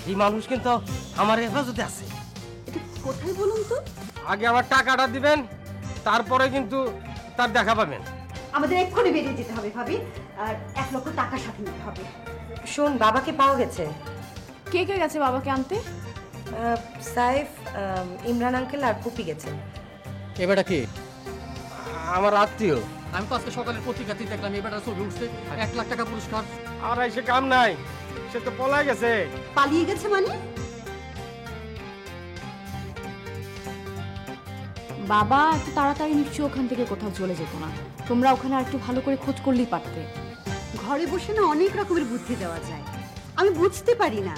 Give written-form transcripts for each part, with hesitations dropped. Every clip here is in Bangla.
এই মানুষ কিন্তু আমার হেফাজতে আছে। এটা কোথায় বলুন তো? আগে আমার টাকাটা দিবেন, তারপরে কিন্তু তার দেখা পাবেন। আমাদের এক্ষুনি বেরিয়ে যেতে হবে ভাবি, আর 1 লক্ষ টাকা সাথে নিতে হবে। শোন, বাবাকে পাওয়া গেছে। কে কে গেছে বাবাকে আনতে? সাইফ, ইমরান আঙ্কেল আর পুপি গেছে। এবারটা কি? আমার আত্মীয়। আমি তো আজকে সকালের পত্রিকাতে দেখলাম এবারটা ছবি উঠছে, 1 লাখ টাকা পুরস্কার। আর এসে কাম নাই, সে তো পলাই গেছে। পালিয়ে গেছে মানে? বাবা এত তাড়াতাড়ি নিশ্চয়ই ওখান থেকে কোথাও চলে যেত না। তোমরা ওখানে আর একটু ভালো করে খোঁজ করলেই পারতে। ঘরে বসে না অনেক রকমের বুদ্ধি দেওয়া যায়। আমি বুঝতে পারি না,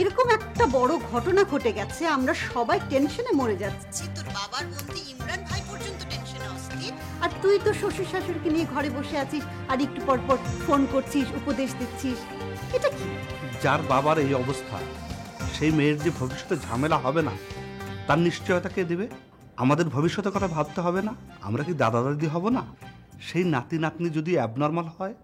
এরকম একটা বড় ঘটনা ঘটে গেছে, আমরা সবাই টেনশনে মরে যাচ্ছি। তোর বাবার বন্ধু ইমরান ভাই পর্যন্ত টেনশনে অস্থির, আর তুই তো শ্বশুর শাশুড়িকে নিয়ে ঘরে বসে আছিস আর একটু পর পর ফোন করছিস, উপদেশ দিচ্ছিস। এটা কি? যার বাবার এই অবস্থা, সেই মেয়ের যে ভবিষ্যতে ঝামেলা হবে না তার নিশ্চয়তা কে দেবে? আমাদের ভবিষ্যতের কথা ভাবতে হবে না? আমরা কি দাদা দাদি হব না? সেই নাতি নাতনি যদি অ্যাবনর্মাল হয়,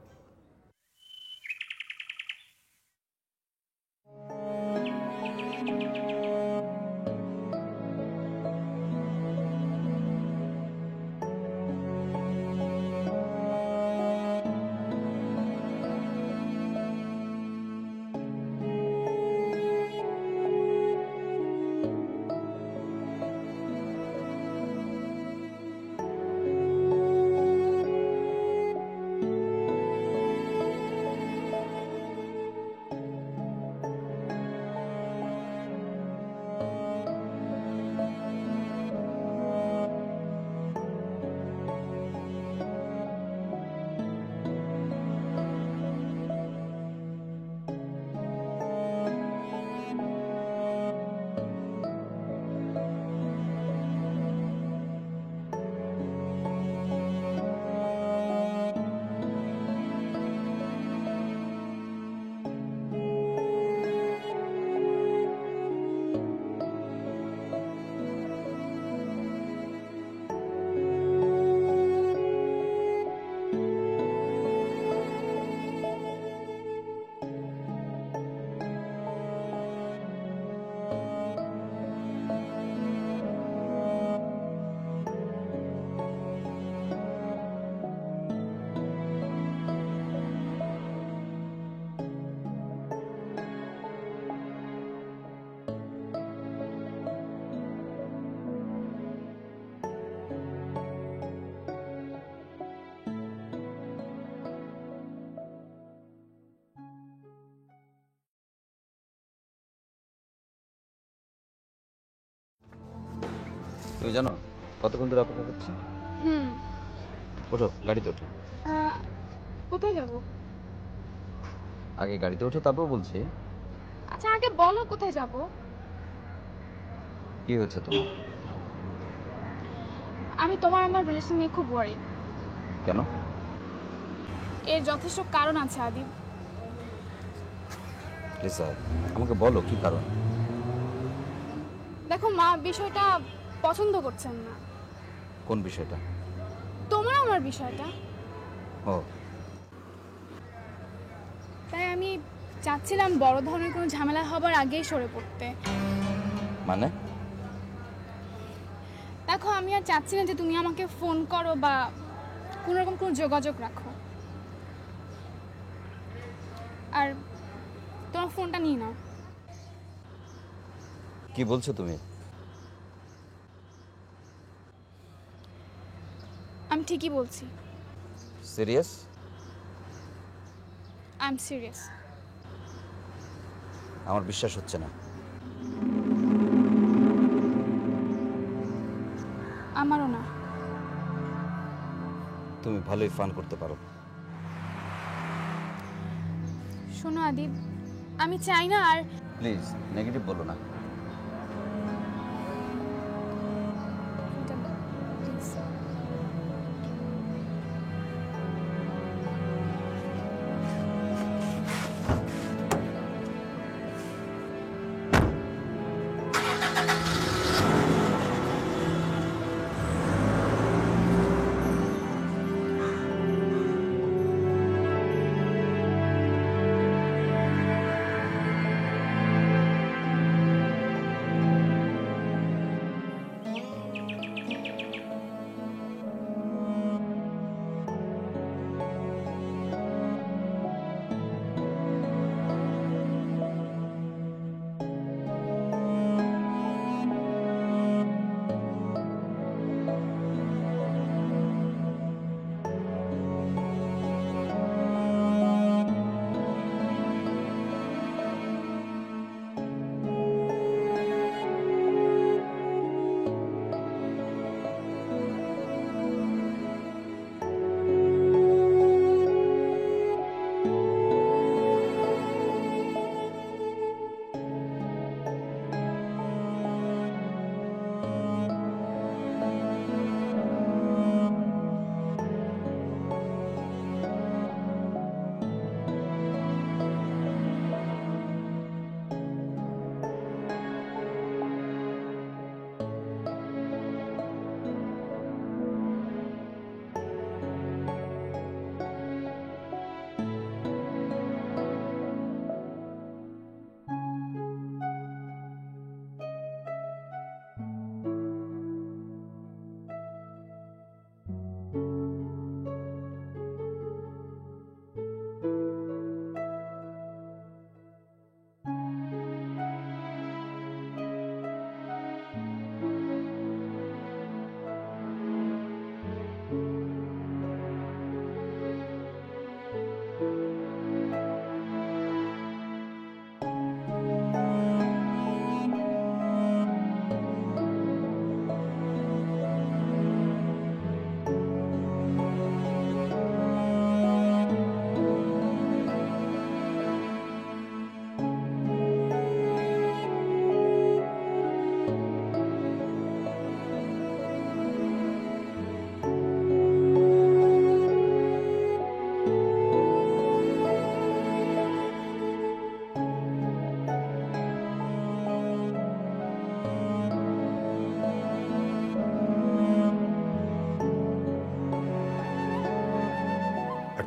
তুমি জানো কতক্ষণ ধরে অপেক্ষা করছি? ওঠো, গাড়িতে ওঠো। কোথায় যাব? আগে গাড়িতে ওঠো, তারপর বলছি। আচ্ছা আগে বলো কোথায় যাব। কি হয়েছে তোমার? আমি তোমার আমার রিলেশন নিয়ে খুব ওয়ারি। কেন? এর যথেষ্ট কারণ আছে আদিব। লিসা, আমাকে বলো কি কারণ। দেখো মা বিষয়টা পছন্দ করছেন না। কোন বিষয়টা? তোমার আমার বিষয়টা। ও, তাই আমি চাচ্ছিলাম বড় ধরনের কোনো ঝামেলা হবার আগেই সরে পড়তে। মানে? দেখো আমি আর চাচ্ছি না যে তুমি আমাকে ফোন করো বা কোনো রকম কোনো যোগাযোগ রাখো। আর তোমার ফোনটা নিয়ে নাও। কি বলছো তুমি? আমি ঠিকই বলছি। সিরিয়াস? I am serious. আমার বিশ্বাস হচ্ছে না। আমারও না। তুমি ভালোই ফান করতে পারো। শোনো আদিব, আমি চাই না আর। প্লিজ নেগেটিভ বলো না।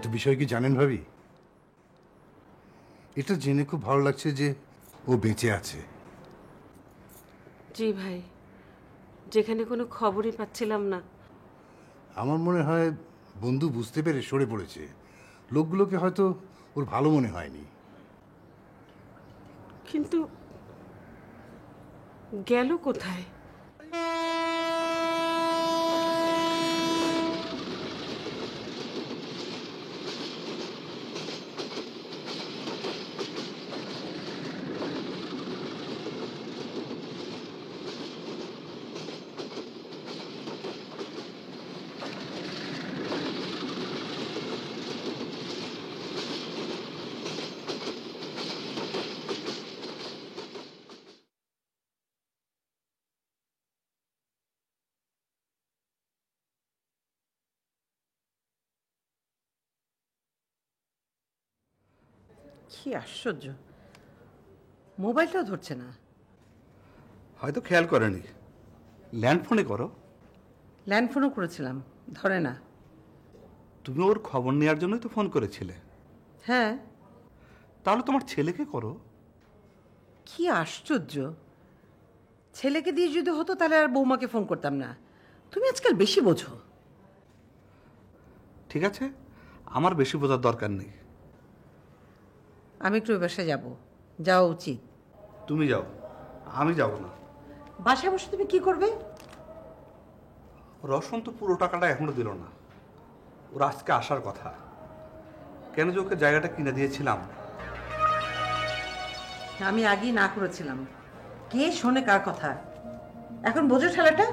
একটা বিষয় কি জানেন ভাবি, এটা জেনে খুব ভালো লাগছে যে ও বেঁচে আছে। জি ভাই, যেখানে কোনো খবরই পাচ্ছিলাম না। আমার মনে হয় বন্ধু বুঝতে পেরে সরে পড়েছে। লোকগুলোকে হয়তো ওর ভালো মনে হয়নি। কিন্তু গেল কোথায়? কি আশ্চর্য, মোবাইলটাও ধরছে না। হয়তো খেয়াল করেনি। ল্যান্ড ফোনে করো। ল্যান্ড ফোনও করেছিলাম, ধরে না। তুমি ওর খবর নেওয়ার জন্যই তো ফোন করেছিলে। হ্যাঁ। তাহলে তোমার ছেলেকে করো। কি আশ্চর্য, ছেলেকে দিয়ে যদি হতো তাহলে আর বৌমাকে ফোন করতাম না। তুমি আজকাল বেশি বোঝো। ঠিক আছে, আমার বেশি বোঝার দরকার নেই। আমি একটু ওই বাসায় যাবো, যাওয়া উচিত। তুমি যাও, আমি যাব না। বাসায় বসে তুমি কি করবে? রসন তো পুরো টাকাটা এখনো দিল না। ওর আজকে আসার কথা। কেন যে ওকে জায়গাটা কিনে দিয়েছিলাম। আমি আগেই না করেছিলাম। কে শোনে কার কথা? এখন বোঝো ঠেলাটা।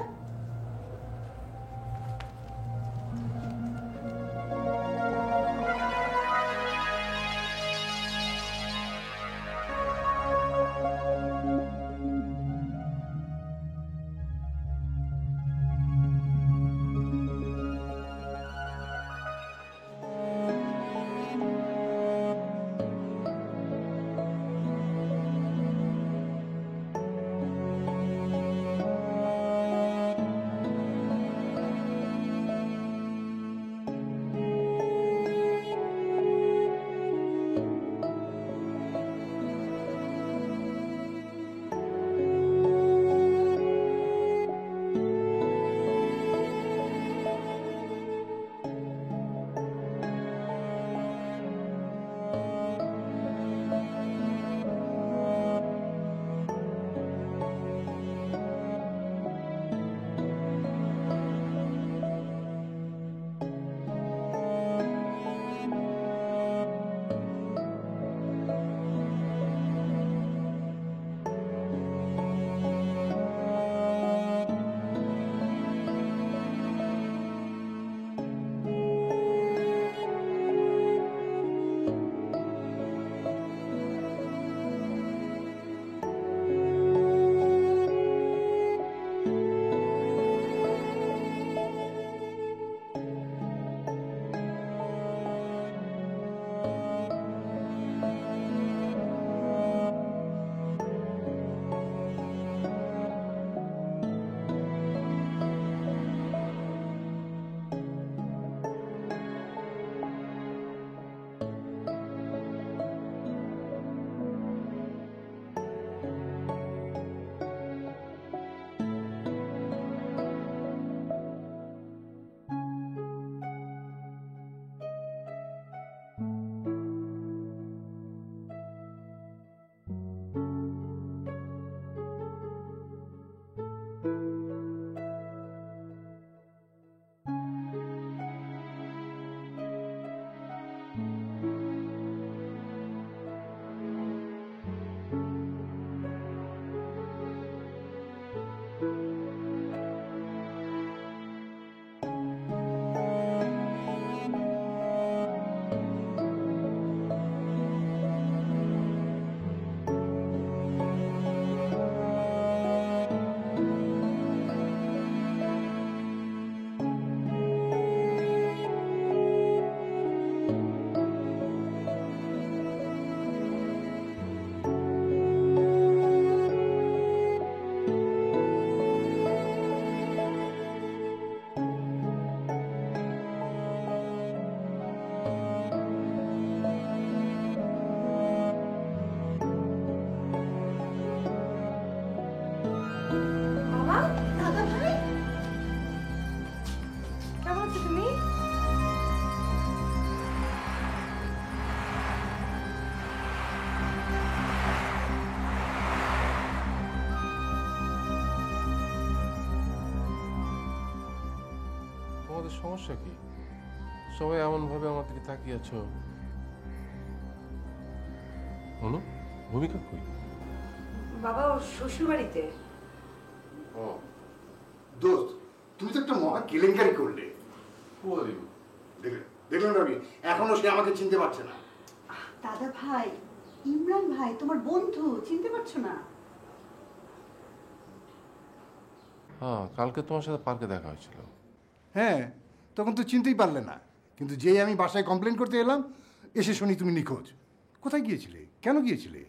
তোমাদের সমস্যা কি? সবাই এমনভাবে আমার দিকে তাকিয়ে আছো। বলো, ভূমিকা কই? বাবা ওর শ্বশুর বাড়িতে। ও দোস্ত, তুমি তো একটা মহা কেলেঙ্কারি করলে। দেখলেন রবি, এখনো সে আমাকে চিনতে পারছে না। দাদা ভাই, ইমরান ভাই তোমার বন্ধু, চিনতে পারছো না? হ্যাঁ, কালকে তোমার সাথে পার্কে দেখা হয়েছিল। হ্যাঁ, তখন তো চিনতেই পারলে না, কিন্তু যেই আমি বাসায় কমপ্লেন করতে এলাম, এসে শুনি তুমি নিখোঁজ। কোথায় গিয়েছিলে, কেন গিয়েছিলে?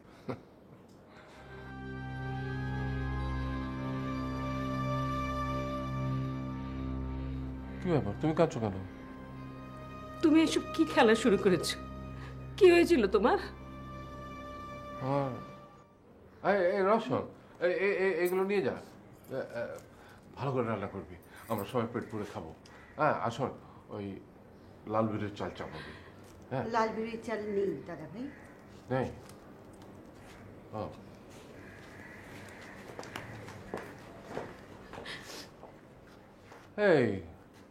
কি ব্যাপার, তুমি কাঁদছো কেন? তুমি এসব কি খেলা শুরু করেছো? কি হয়েছিল তোমার? রসন, এগুলো নিয়ে যা, ভালো করে রান্না করবি, আমরা সবাই পেট পুরে খাবো। হ্যাঁ, আসল ওই লাল বিরের চাল চাপাবি। হ্যাঁ, লাল বিড়ির চাল নেই দাদা ভাই। নেই? ও, এই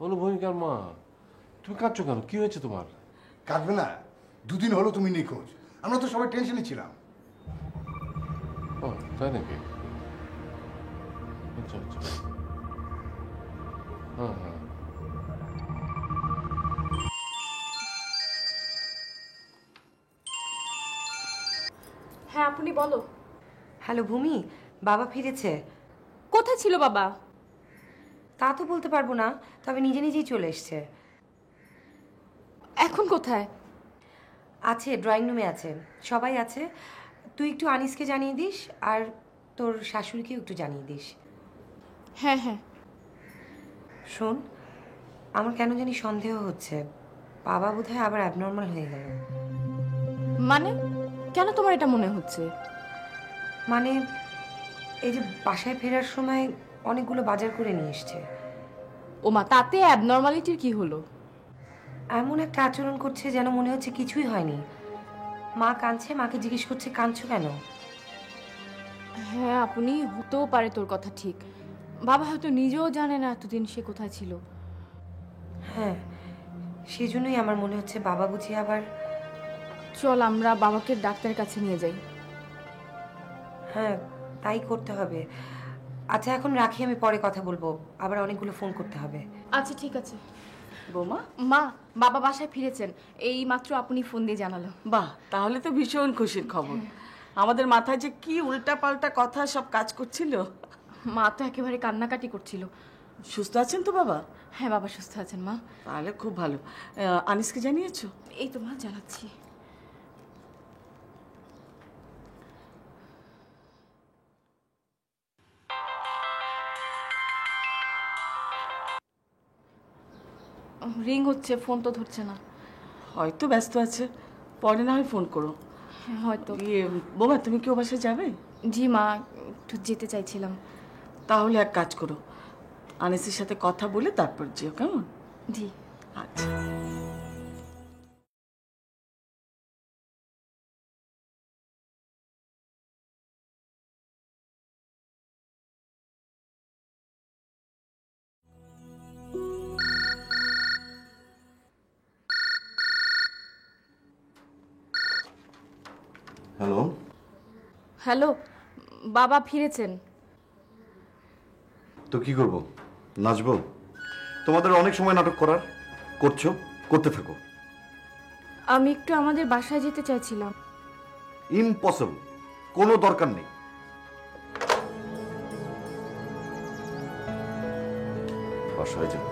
অনুভূমিকার মা, তুমি কাঁদছো কেন? কি হয়েছে তোমার? কাঁদবে না, দুদিন হলো তুমি নিখোঁজ, আমরা তো সবাই টেনশনে ছিলাম। ও তাই নাকি? আচ্ছা আচ্ছা, হ্যাঁ হ্যাঁ। হ্যাঁ আপনি বলো। হ্যালো ভূমি, বাবা ফিরেছে। কোথায় ছিল বাবা? তা তো বলতে পারবো না, তবে নিজে নিজেই চলে এসছে। এখন কোথায়? আছে, ড্রয়িং রুমে আছে, সবাই আছে। তুই একটু আনিসকে জানিয়ে দিস, আর তোর শাশুড়িকেও একটু জানিয়ে দিস। হ্যাঁ হ্যাঁ। শোন, আমার কেন জানি সন্দেহ হচ্ছে বাবা বোধহয় আবার অ্যাবনর্মাল হয়ে গেল। মানে কেন তোমার এটা মনে হচ্ছে? মানে এই যে বাসায় ফেরার সময় অনেকগুলো বাজার করে নিয়ে এসছে। ওমা, তাতে অ্যাবনর্মালিটির কি হলো? এমন একটা আচরণ করছে যেন মনে হচ্ছে কিছুই হয়নি। মা কাঁদছে, মাকে জিজ্ঞেস করছে কাঁদছো কেন? হ্যাঁ আপনি, হতেও পারে তোর কথা ঠিক। বাবা হয়তো নিজেও জানে না এতদিন সে কোথায় ছিল। হ্যাঁ, সেই জন্যই আমার মনে হচ্ছে বাবা বুঝি আবার। চল আমরা বাবাকে ডাক্তারের কাছে নিয়ে যাই। হ্যাঁ, তাই করতে হবে। আচ্ছা এখন রাখি, আমি পরে কথা বলবো, আবার অনেকগুলো ফোন করতে হবে। আচ্ছা ঠিক আছে। বৌমা, মা, বাবা বাসায় ফিরেছেন, এই মাত্র আপনি ফোন দিয়ে জানালো। বাহ, তাহলে তো ভীষণ খুশির খবর। আমাদের মাথায় যে কি উল্টা পাল্টা কথা সব কাজ করছিল। মা তো একেবারে কান্নাকাটি করছিল। সুস্থ আছেন তো বাবা? হ্যাঁ বাবা সুস্থ আছেন মা। তাহলে খুব ভালো। আনিসকে জানিয়েছো? এই তো মা জানাচ্ছি। রিং হচ্ছে, ফোন তো ধরছে না। হয়তো ব্যস্ত আছে, পরে না হয় ফোন করো। হ্যাঁ হয়তো। বোমা, তুমি কি ও বাসায় যাবে? জি মা, একটু যেতে চাইছিলাম। তাহলে এক কাজ করো, আনিসের সাথে কথা বলে তারপর যেও, কেমন? জি আচ্ছা। হ্যালো। হ্যালো, বাবা ফিরেছেন। তো কি করব? নাচবো? তোমাদের অনেক সময় নাটক করার, করছো, করতে থাকো। আমি একটু আমাদের বাসায় যেতে চাইছিলাম। ইম্পসিবল, কোনো দরকার নেই। বাসায় যাবো।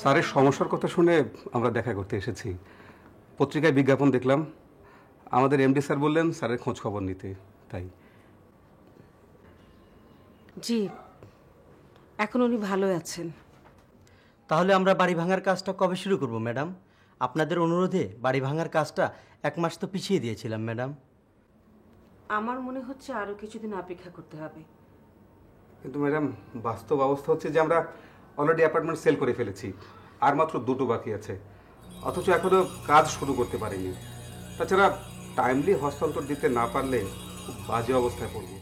স্যারের সমস্যার কথা শুনে আমরা দেখা করতে এসেছি। পত্রিকায় বিজ্ঞাপন দেখলাম, আমাদের এমডি স্যার বললেন স্যারের খোঁজ খবর নিতে, তাই। জি, এখন উনি ভালো আছেন। তাহলে আমরা বাড়ি ভাঙার কাজটা কবে শুরু করব ম্যাডাম? আপনাদের অনুরোধে বাড়ি ভাঙার কাজটা 1 মাস তো পিছিয়ে দিয়েছিলাম ম্যাডাম। আমার মনে হচ্ছে আরো কিছুদিন অপেক্ষা করতে হবে। কিন্তু ম্যাডাম, বাস্তব অবস্থা হচ্ছে যে আমরা অলরেডি অ্যাপার্টমেন্ট সেল করে ফেলেছি, আর মাত্র 2টো বাকি আছে। অথচ এখনো কাজ শুরু করতে পারিনি। তাছাড়া টাইমলি হস্তান্তর দিতে না পারলে খুব বাজে অবস্থায় পড়বো।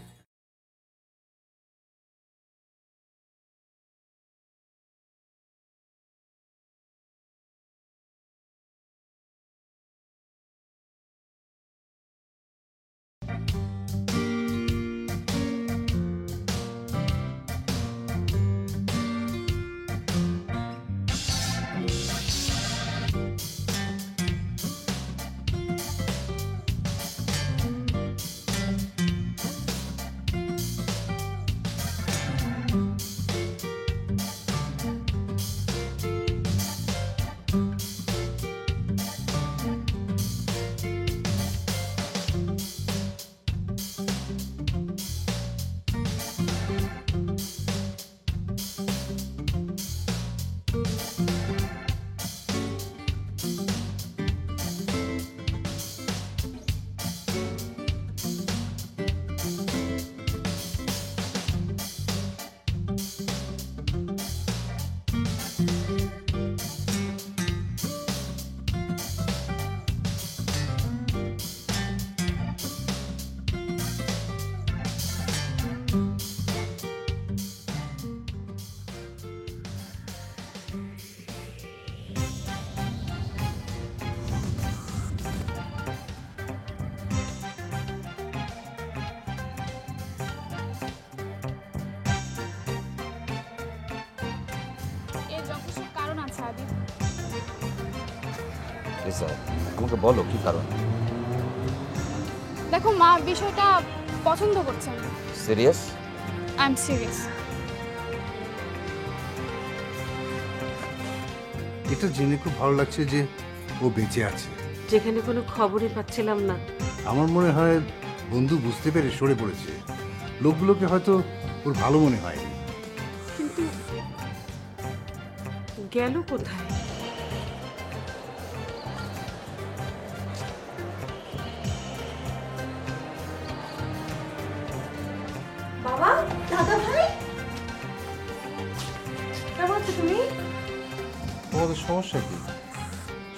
আমাকে বলো কি কারণ? দেখো মা বিষয়টা পছন্দ করছেন। সিরিয়াস? I am serious. এটা জেনে খুব ভালো লাগছে যে ও বেঁচে আছে। যেখানে কোনো খবরই পাচ্ছিলাম না। আমার মনে হয় বন্ধু বুঝতে পেরে সরে পড়েছে। লোকগুলোকে হয়তো ওর ভালো মনে হয়নি। কিন্তু গেল কোথায়? বাবা, দাদা ভাই, কেমন আছো তুমি? তোমাদের সমস্যা কি?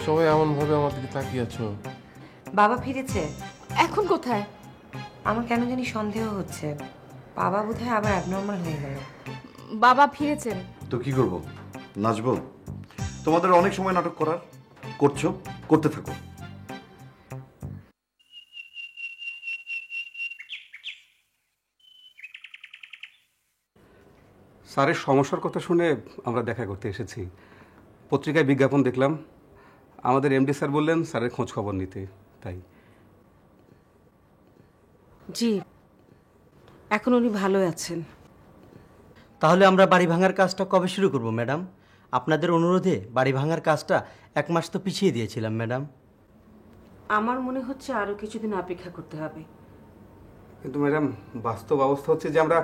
সবাই এমন ভাবে আমার দিকে তাকিয়ে আছো। বাবা ফিরেছে। এখন কোথায়? আমার কেন জানি সন্দেহ হচ্ছে বাবা বোধহয় আবার অ্যাবনর্মাল হয়ে গেল। বাবা ফিরেছেন। তো কি করব? নাচবো? তোমাদের অনেক সময় নাটক করার, করছো, করতে থাকো। স্যারের সমস্যার কথা শুনে আমরা দেখা করতে এসেছি। পত্রিকায় বিজ্ঞাপন দেখলাম, আমাদের এমডি স্যার বললেন স্যারের খোঁজ খবর নিতে, তাই। জি, এখন উনি ভালো আছেন। তাহলে আমরা বাড়ি ভাঙার কাজটা কবে শুরু করব ম্যাডাম? আপনাদের অনুরোধে বাড়ি ভাঙার কাজটা 1 মাস তো পিছিয়ে দিয়েছিলাম ম্যাডাম। আমার মনে হচ্ছে আরো কিছুদিন অপেক্ষা করতে হবে। কিন্তু ম্যাডাম, বাস্তব অবস্থা হচ্ছে যে আমরা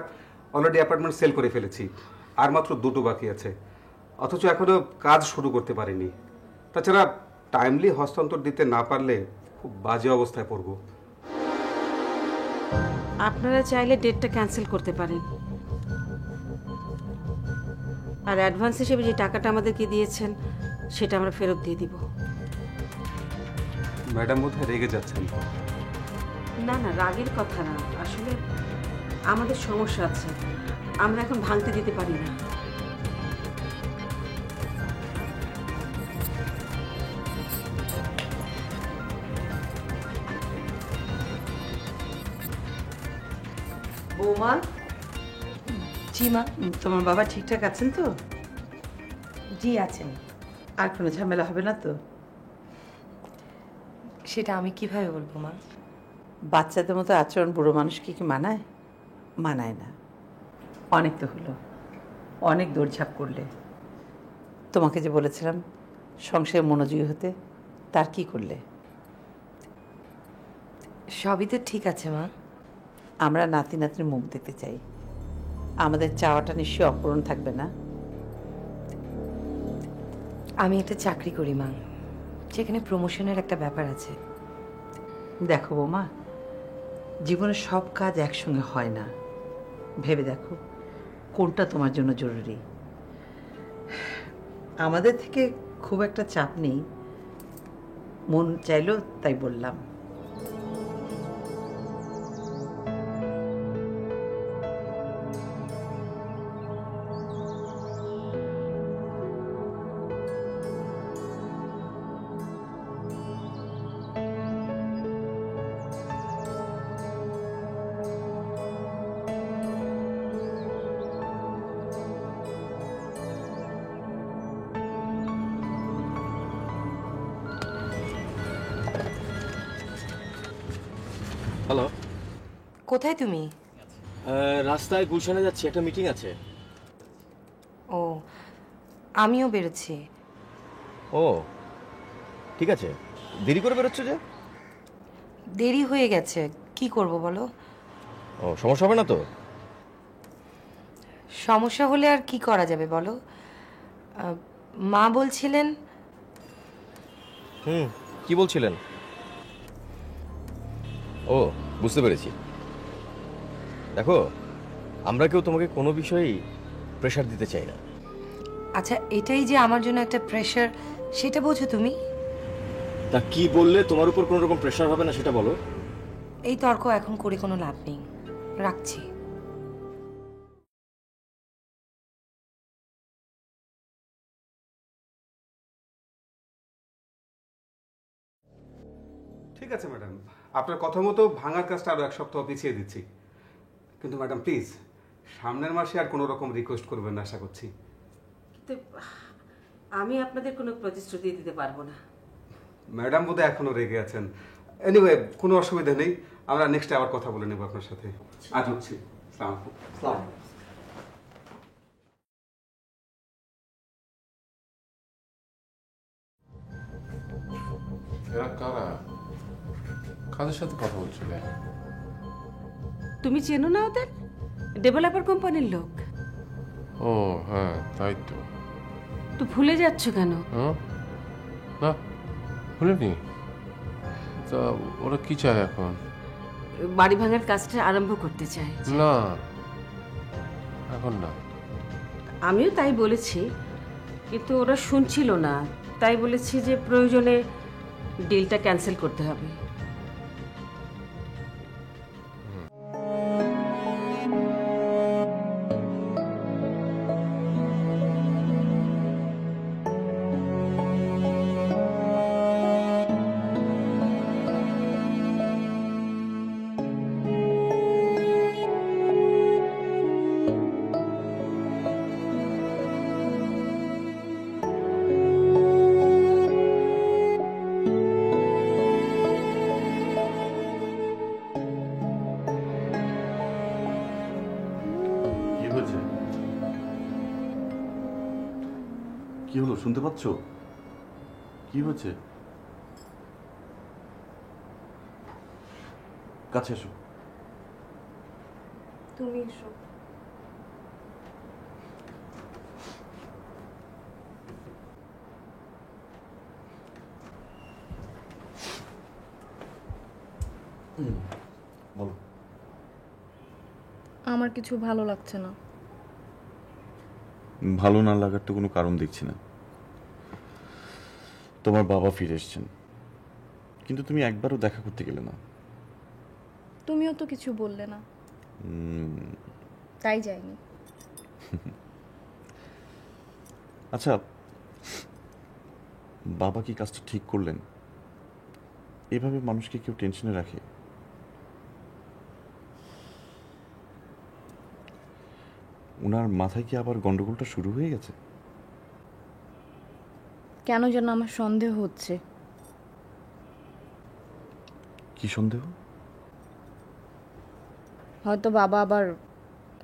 অলরেডি অ্যাপার্টমেন্ট সেল করে ফেলেছি, আর মাত্র 2টো বাকি আছে, অথচ এখনো কাজ শুরু করতে পারিনি। তাছাড়া টাইমলি হস্তান্তর দিতে না পারলে খুব বাজে অবস্থায় পড়ব। আপনারা চাইলে ডেটটা ক্যান্সেল করতে পারেন, আর অ্যাডভান্স হিসেবে যে টাকাটা আমাদেরকে দিয়েছেন সেটা আমরা ফেরত দিয়ে দিব। ম্যাডাম বোধহয় রেগে যাচ্ছেন। না না, রাগের কথা না, আসলে আমাদের সমস্যা আছে, আমরা এখন ভাঙতে দিতে পারি না। বৌমা। জি মা। তোমার বাবা ঠিকঠাক আছেন তো? জি আছেন। আর কোনো ঝামেলা হবে না তো? সেটা আমি কিভাবে বলবো মা? বাচ্চাদের মতো আচরণ বুড়ো মানুষকে কি মানায়? মানায় না। অনেক তো হলো, অনেক দৌড়ঝাঁপ করলে। তোমাকে যে বলেছিলাম সংসারে মনোযোগী হতে, তার কি করলে? সবই তো ঠিক আছে মা। আমরা নাতি নাতির মুখ দেখতে চাই, আমাদের চাওয়াটা নিশ্চয়ই অপূরণ থাকবে না। আমি একটা চাকরি করি মা, যেখানে প্রমোশনের একটা ব্যাপার আছে। দেখো বৌমা, জীবনে সব কাজ একসঙ্গে হয় না, ভেবে দেখো কোনটা তোমার জন্য জরুরি। আমাদের থেকে খুব একটা চাপ নেই, মন চাইলো তাই বললাম। হ্যালো, কোথায় তুমি? রাস্তায় গুলশানে যাচ্ছি, একটা মিটিং আছে। ও, আমিও বেরোচ্ছি। ও ঠিক আছে, দেরি করে বেরোচ্ছ যে? দেরি হয়ে গেছে, কি করব বলো? ও, সমস্যা হবে না তো? সমস্যা হলে আর কি করা যাবে বলো? মা বলছিলেন। কি বলছিলেন? ও, বুঝতে পেরেছি। দেখো, আমরা কেউ তোমাকে কোনো বিষয়েই প্রেশার দিতে চাই না। আচ্ছা, এটাই যে আমার জন্য একটা প্রেশার, সেটা বোঝো তুমি? তা কি বললে তোমার উপর কোনো রকম প্রেশার হবে না সেটা বলো। এই তর্ক এখন করে কোনো লাভ নেই, রাখছি। ঠিক আছে ম্যাডাম, আপনার কথা মতো ভাঙার কাজটা আরও 1 সপ্তাহ পিছিয়ে দিচ্ছি। কিন্তু ম্যাডাম প্লিজ সামনের মাসে আর কোনো রকম রিকোয়েস্ট করবেন না আশা করছি। কিন্তু আমি আপনাদের কোনো প্রতিশ্রুতি দিতে পারবো না। ম্যাডাম বোধহয় এখনও রেগে আছেন। এনিওয়ে, কোনো অসুবিধা নেই, আমরা নেক্সট আবার কথা বলে নেব আপনার সাথে। আজ হচ্ছি। আসসালামু আলাইকুম। এরা কারা? কাদের সাথে কথা বলছিলে? তুমি চেনো না ওদের? ডেভেলপার কোম্পানির লোক। ও হ্যাঁ, তাই তো। তো ভুলে যাচ্ছ কেন? না, ভুলিনি। তা ওরা কি চায় এখন? বাড়ি ভাঙার কাজটা আরম্ভ করতে চায়। না, এখন না। আমিও তাই বলেছি, কিন্তু ওরা শুনছিল না। তাই বলেছি যে প্রয়োজনে ডিলটা ক্যান্সেল করতে হবে। কি হলো, শুনতে পাচ্ছ? কি হয়েছে? কাছে এসো। তুমি এসো। বলো। আমার কিছু ভালো লাগছে না। ভালো না লাগার তো কোনো কারণ দেখছি না। তোমার বাবা ফিরে এসেছেন, কিন্তু তুমি একবারও দেখা করতে গেলে না। তুমিও তো কিছু বললে না, তাই যাইনি। আচ্ছা, বাবা কি কাজটা ঠিক করলেন? এভাবে মানুষকে কেউ টেনশনে রাখে? ওনার মাথায় কি আবার গন্ডগোলটা শুরু হয়ে গেছে? কেন যেন আমার সন্দেহ হচ্ছে। কি সন্দেহ? হয়তো বাবা আবার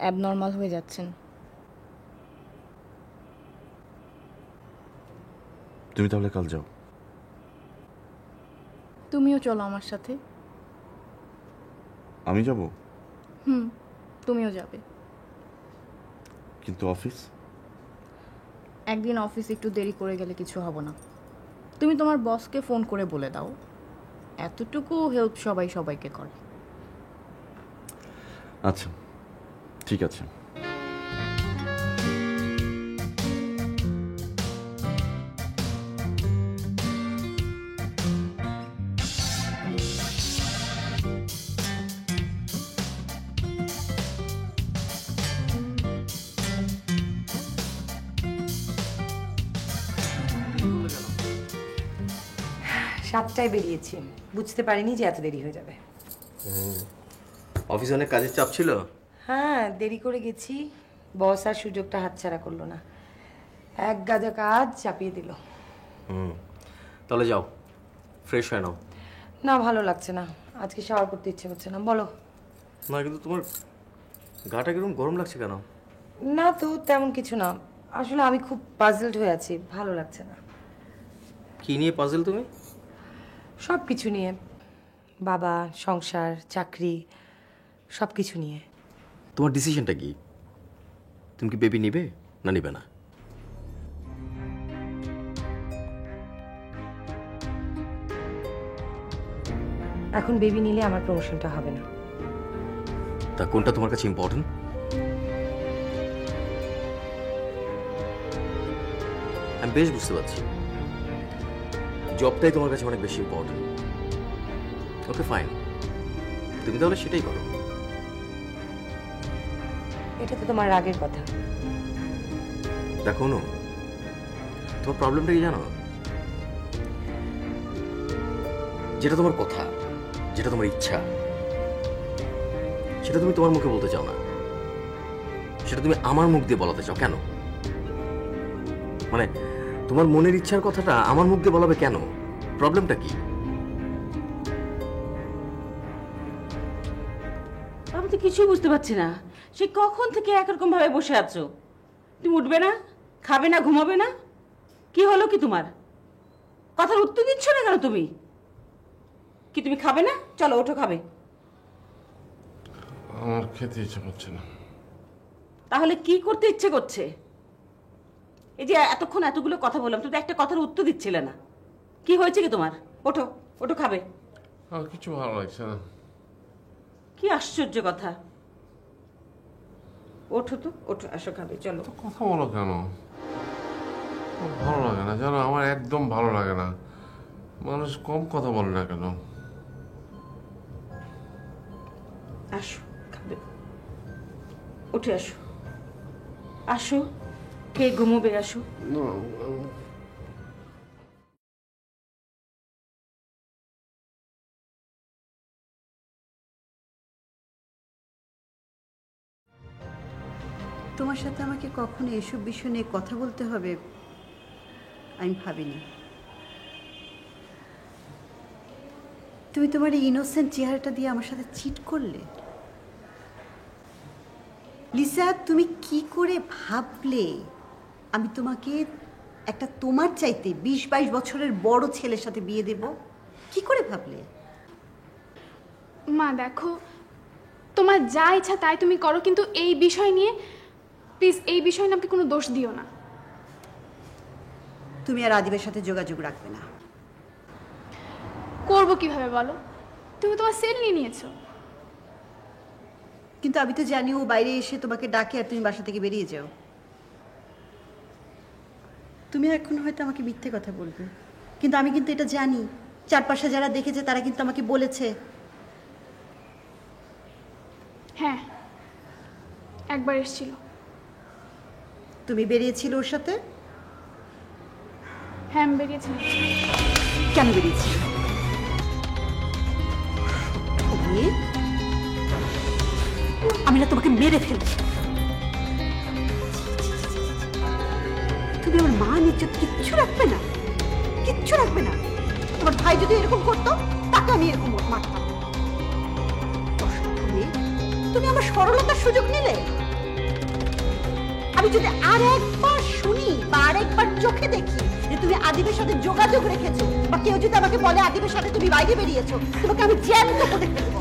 অ্যাবনর্মাল হয়ে যাচ্ছেন। তুমি তাহলে কাল যাও। তুমিও চলো আমার সাথে। আমি যাব? তুমিও যাবে। কিন্তু অফিস? একদিন অফিস একটু দেরি করে গেলে কিছু হবে না। তুমি তোমার বসকে ফোন করে বলে দাও, এতটুকু হেল্প সবাই সবাইকে করে। আচ্ছা, ঠিক আছে। 7টায় বেরিয়েছি, বুঝতে পারিনি যে এত দেরি হয়ে যাবে। অফিসে অনেক কাজের চাপ ছিল। হ্যাঁ, দেরি করে গেছি, বস আর সুযোগটা হাতছাড়া করলো না, এক গাদা কাজ চাপিয়ে দিল। তাহলে যাও, ফ্রেশ হয়ে নাও। না, ভালো লাগছে না, আজকে শাওয়ার করতে ইচ্ছে করছে না। বলো। না কিন্তু তোমার গাটা কিরকম গরম লাগছে কেন? না তো, তেমন কিছু না, আসলে আমি খুব পাজলড হয়ে আছি, ভালো লাগছে না। কি নিয়ে পাজল তুমি? সব কিছু নিয়ে, বাবা, সংসার, চাকরি, সব কিছু নিয়ে। তোমার ডিসিশনটা কি? তুমি কি বেবি নিবে না নিবে না? এখন বেবি নিলে আমার প্রমোশনটা হবে না। তা কোনটা তোমার কাছে ইম্পর্টেন্ট? আমি বেশ বুঝতে পারছি, জবটাই তোমার কাছে অনেক বেশি ইম্পর্টেন্ট। ওকে ফাইন, তুমি তাহলে সেটাই করো। এটা তো তোমার রাগের কথা। দেখো না, তোমার প্রবলেমটা কি জানো? যেটা তোমার কথা, যেটা তোমার ইচ্ছা, সেটা তুমি তোমার মুখে বলতে চাও না, সেটা তুমি আমার মুখ দিয়ে বলাতে চাও। কেন? মানে তোমার মনের ইচ্ছার কথাটা আমার মুখ দিয়ে বলাবে কেন? প্রবলেমটা কি? আমি তো কিছুই বুঝতে পারছি না, সে কখন থেকে একরকম ভাবে বসে আছো। তুমি উঠবে না, খাবে না, ঘুমাবে না? কি হলো কি তোমার? কথার উত্তর দিচ্ছ না কেন তুমি? কি তুমি খাবে না? চলো ওঠো, খাবে। আমার খেতে ইচ্ছে করছে না। তাহলে কি করতে ইচ্ছে করছে? এই যে এতক্ষণ এতগুলো কথা বললাম, তুমি তো একটা কথার উত্তর দিচ্ছিলে না। কি হয়েছে কি তোমার? ওঠো, ওঠো, খাবে। আমার কিছু ভালো লাগছে না। কি আশ্চর্য কথা! ওঠো তো, ওঠো, আসো, খাবে, চলো। কথা বলো কেন? ভালো লাগে না জানো, আমার একদম ভালো লাগে না। মানুষ কম কথা বলে না কেন? আসো, খাবে, উঠে আসো, আসো, কে ঘুমোবে, আসো। তোমার সাথে আমাকে কখনো এসব বিষয় নিয়ে কথা বলতে হবে আমি ভাবিনি। তুমি তোমার এই ইনোসেন্ট চেহারাটা দিয়ে আমার সাথে চিট করলে। লিসা, তুমি কি করে ভাবলে আমি তোমাকে একটা তোমার চাইতে 20-22 বছরের বড় ছেলের সাথে বিয়ে দেব? কি করে ভাবলে? মা দেখো, তোমার যা ইচ্ছা তাই তুমি করো, কিন্তু এই বিষয় নিয়ে প্লিজ, এই বিষয় নিয়ে আমাকে কোনো দোষ দিও না। তুমি আর আদিবের সাথে যোগাযোগ রাখবে না। করবো কিভাবে বলো? তুমি তোমার সেল নিয়ে নিয়েছো। কিন্তু আমি তো জানি ও বাইরে এসে তোমাকে ডাকে আর তুমি বাসা থেকে বেরিয়ে যাও। তুমি এখন হয়তো আমাকে মিথ্যে কথা বলবে, কিন্তু আমি কিন্তু এটা জানি, চারপাশে যারা দেখেছে তারা কিন্তু আমাকে বলেছে। হ্যাঁ, একবার এসেছিল। তুমি বেরিয়েছিল ওর সাথে? হ্যাঁ, আমি বেরিয়েছিলাম। কেন বেরিয়েছিল? আমি না তোমাকে মেরে ফেলব। তুমি আমার মান ইজ্জত কিচ্ছু রাখবে না, কিচ্ছু রাখবে না। তোমার ভাই যদি এরকম করতো তাকে আমি এরকম মারতাম। তুমি আমার সরলতার সুযোগ নিলে। আমি যদি আর একবার শুনি বা আর একবার চোখে দেখি যে তুমি আদিবের সাথে যোগাযোগ রেখেছো, বা কেউ যদি আমাকে বলে আদিবের সাথে তুমি বাইরে বেরিয়েছো, তোমাকে আমি জ্যান্ত করে ফেলবো।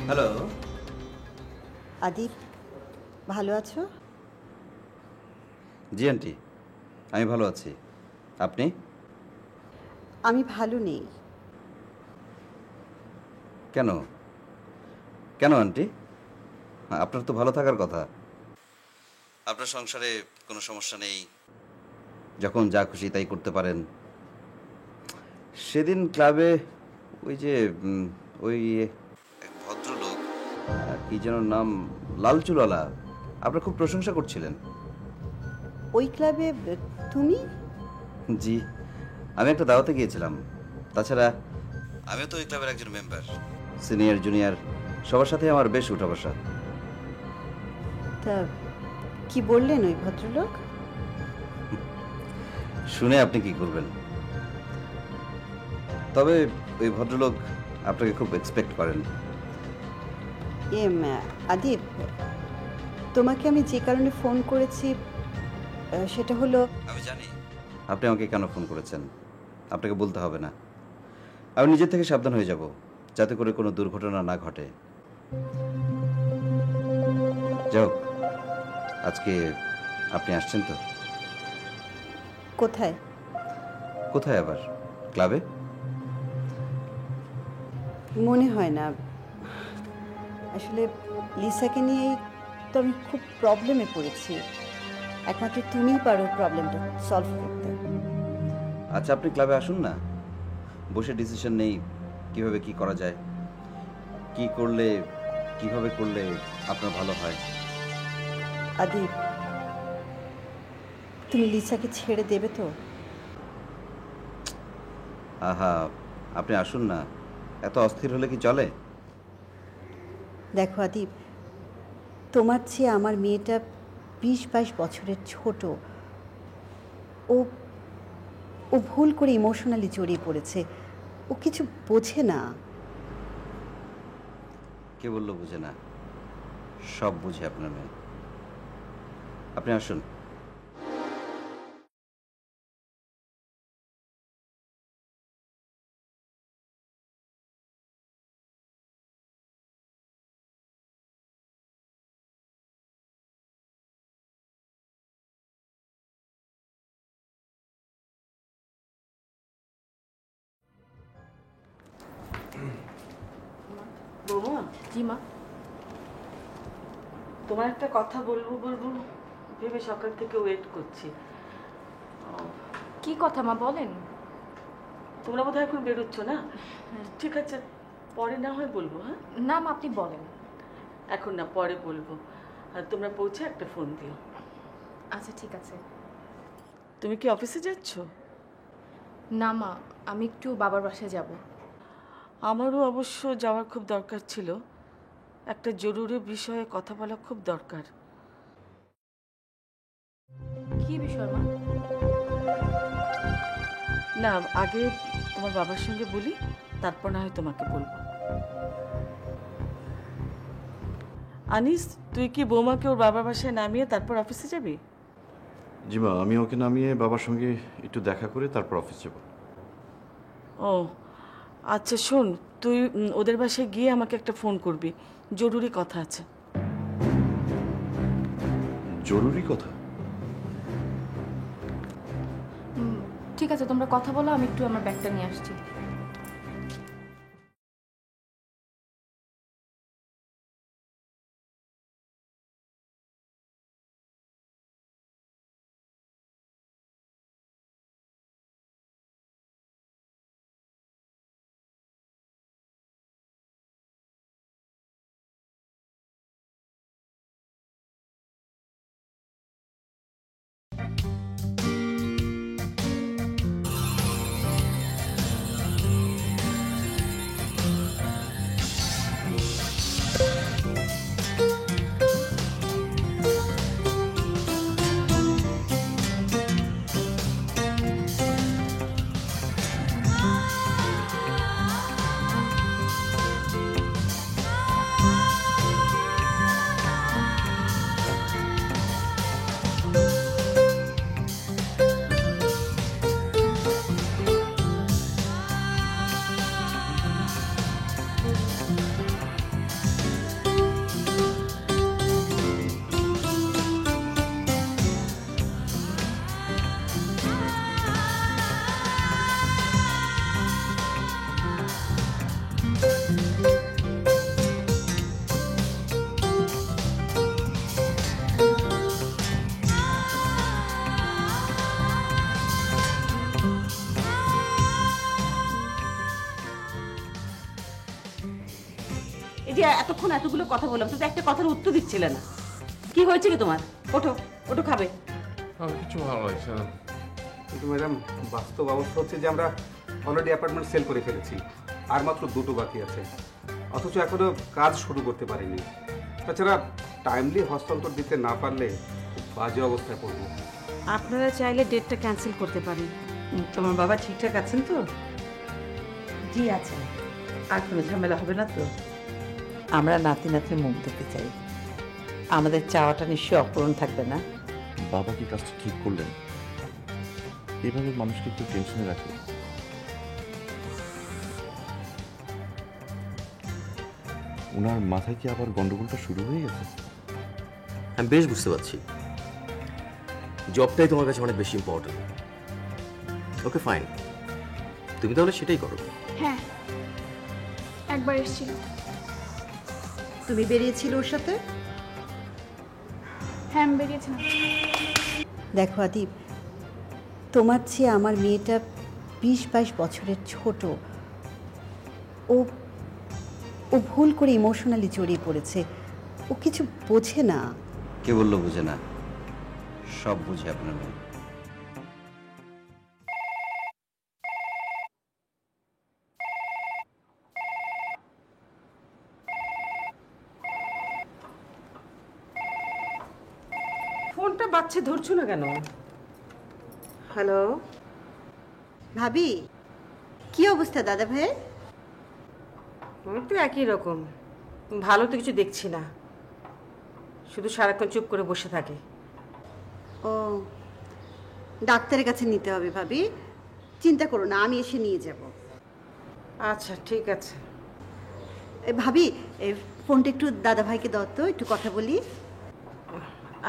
হ্যালো। আদিপ, ভালো আছো? জি আন্টি, আমি ভালো আছি। আপনি? আমি ভালো নেই। কেন কেন আন্টি? আপনার তো ভালো থাকার কথা। আপনার সংসারে কোনো সমস্যা নেই, যখন যা খুশি তাই করতে পারেন। সেদিন ক্লাবে ওই যে ওই এক ভদ্রলোক, কি যেন নাম, লালচুলালা, আপনার খুব প্রশংসা করছিলেন। ওই ক্লাবে তুমি? জি, আমি একটা দাওয়াতে গিয়েছিলাম। তাছাড়া আমিও তো ওই ক্লাবের একজন মেম্বার। সিনিয়র জুনিয়র সবার সাথে আমার বেশ উঠা বসা। তা কি বললেন ওই ভদ্রলোক? শুনে আপনি কি করবেন? তবে ওই ভদ্রলোক আপনাকে খুব এক্সপেক্ট করেন। আদিপ, তোমাকে আমি যে কারণে ফোন করেছি সেটা হলো, আমি জানি আপনি আমাকে কেন ফোন করেছেন, আপনাকে বলতে হবে না। আমি নিজের থেকে সাবধান হয়ে যাব, যাতে করে কোনো দুর্ঘটনা না ঘটে। যাক, আজকে আপনি আসছেন তো? কোথায়? কোথায় আবার? ক্লাবে? মনে হয় না। আসলে লিসাকে নিয়েই তো আমি খুব প্রবলেমে পড়েছি। একমাত্র তুমিই পারো প্রবলেমটা সলভ করতে। আচ্ছা, আপনি ক্লাবে আসুন না, বসে ডিসিশন নেই কিভাবে কি করা যায়, কি করলে কিভাবে করলে আপনার ভালো হয়। আদিপ, তুমি লিসাকে ছেড়ে দেবে তো? আহা, আপনি আসুন না, এত অস্থির হলে কি চলে? দেখো আদিপ, তোমার চেয়ে আমার মেয়েটা 20-22 বছরের ছোট। ও ও ভুল করে ইমোশনালি জড়িয়ে পড়েছে। ও কিছু বোঝে না। কে বললো বুঝে না? সব বুঝে আপনার মেয়ে। আপনি আসুন। বৌমা। জি মা। তোমার একটা কথা বলবো ভেবে সকাল থেকে ওয়েট করছি। কি কথা মা, বলেন। তোমরা বোধহয় এখন বেরোচ্ছ না? ঠিক আছে, পরে না হয় বলবো। হ্যাঁ না মা, আপনি বলেন। এখন না, পরে বলবো। আর তোমরা পৌঁছে একটা ফোন দিও। আচ্ছা ঠিক আছে। তুমি কি অফিসে যাচ্ছ? না মা, আমি একটু বাবার বাসায় যাব। আমারও অবশ্য যাওয়ার খুব দরকার ছিল। একটা জরুরি বিষয়ে কথা বলা খুব দরকার। কি বিষয় মা? না, আগে তোমার বাবার সঙ্গে বলি, তারপর না হয় তোমাকে বলবো। আনিস, তুই কি বৌমাকে ওর বাবার বাসায় নামিয়ে তারপর অফিসে যাবি? জি মা, আমি ওকে নামিয়ে বাবার সঙ্গে একটু দেখা করে তারপর অফিস যাব। ও আচ্ছা, শোন, তুই ওদের বাসায় গিয়ে আমাকে একটা ফোন করবি, জরুরি কথা আছে। জরুরি কথা? ঠিক আছে, তোমরা কথা বলো, আমি একটু আমার ব্যাগটা নিয়ে আসছি। এই যে এতক্ষণ এতগুলো কথা বললাম, তো একটা কথার উত্তর দিচ্ছিলে না। কি হয়েছে কি তোমার? ওঠো, ওঠো, খাবে। আমার কিছু ভালো লাগছে না। কিন্তু ম্যাডাম বাস্তব অবস্থা হচ্ছে যে আমরা অলরেডি অ্যাপার্টমেন্ট সেল করে ফেলেছি, আর মাত্র 2টো বাকি আছে, অথচ এখনো কাজ শুরু করতে পারিনি। তাছাড়া টাইমলি হস্তান্তর দিতে না পারলে খুব বাজে অবস্থায় পড়বো। আপনারা চাইলে ডেটটা ক্যান্সেল করতে পারেন। তোমার বাবা ঠিকঠাক আছেন তো? জি আছেন। আর কোনো ঝামেলা হবে না তো? আমরা নাতি নাতির মুখ দেখতে চাই, আমাদের চাওয়াটা নিশ্চয়ই অপূরণ থাকবে না। বাবা কি কাজটা ঠিক করলেন? এভাবে মানুষকে একটু টেনশনে রাখে। ওনার মাথায় কি আবার গন্ডগোলটা শুরু হয়ে গেছে? আমি বেশ বুঝতে পারছি, জবটাই তোমার কাছে অনেক বেশি ইম্পর্টেন্ট। ওকে ফাইন, তুমি তাহলে সেটাই করো। হ্যাঁ, একবার এসেছিল। তুমি বেরিয়েছিল ওর সাথে? হ্যাঁ, আমি বেরিয়েছিলাম। দেখো আদিপ, তোমার চেয়ে আমার মেয়েটা 20-22 বছরের ছোট। ও ও ভুল করে ইমোশনালি জড়িয়ে পড়েছে, ও কিছু বোঝে না। কে বললো বুঝে না? সব বুঝে আপনার মেয়ে। ফোনটা বাচ্চা ধরছো না কেন? হ্যালো ভাবি, কি অবস্থা দাদা ভাই? তো একই রকম, ভালো তো কিছু দেখছি না, শুধু সারাক্ষণ চুপ করে বসে থাকে। ও, ডাক্তারের কাছে নিতে হবে ভাবি, চিন্তা করো না, আমি এসে নিয়ে যাব। আচ্ছা ঠিক আছে। ভাবি, এই ফোনটা একটু দাদা ভাইকে দাও তো, একটু কথা বলি।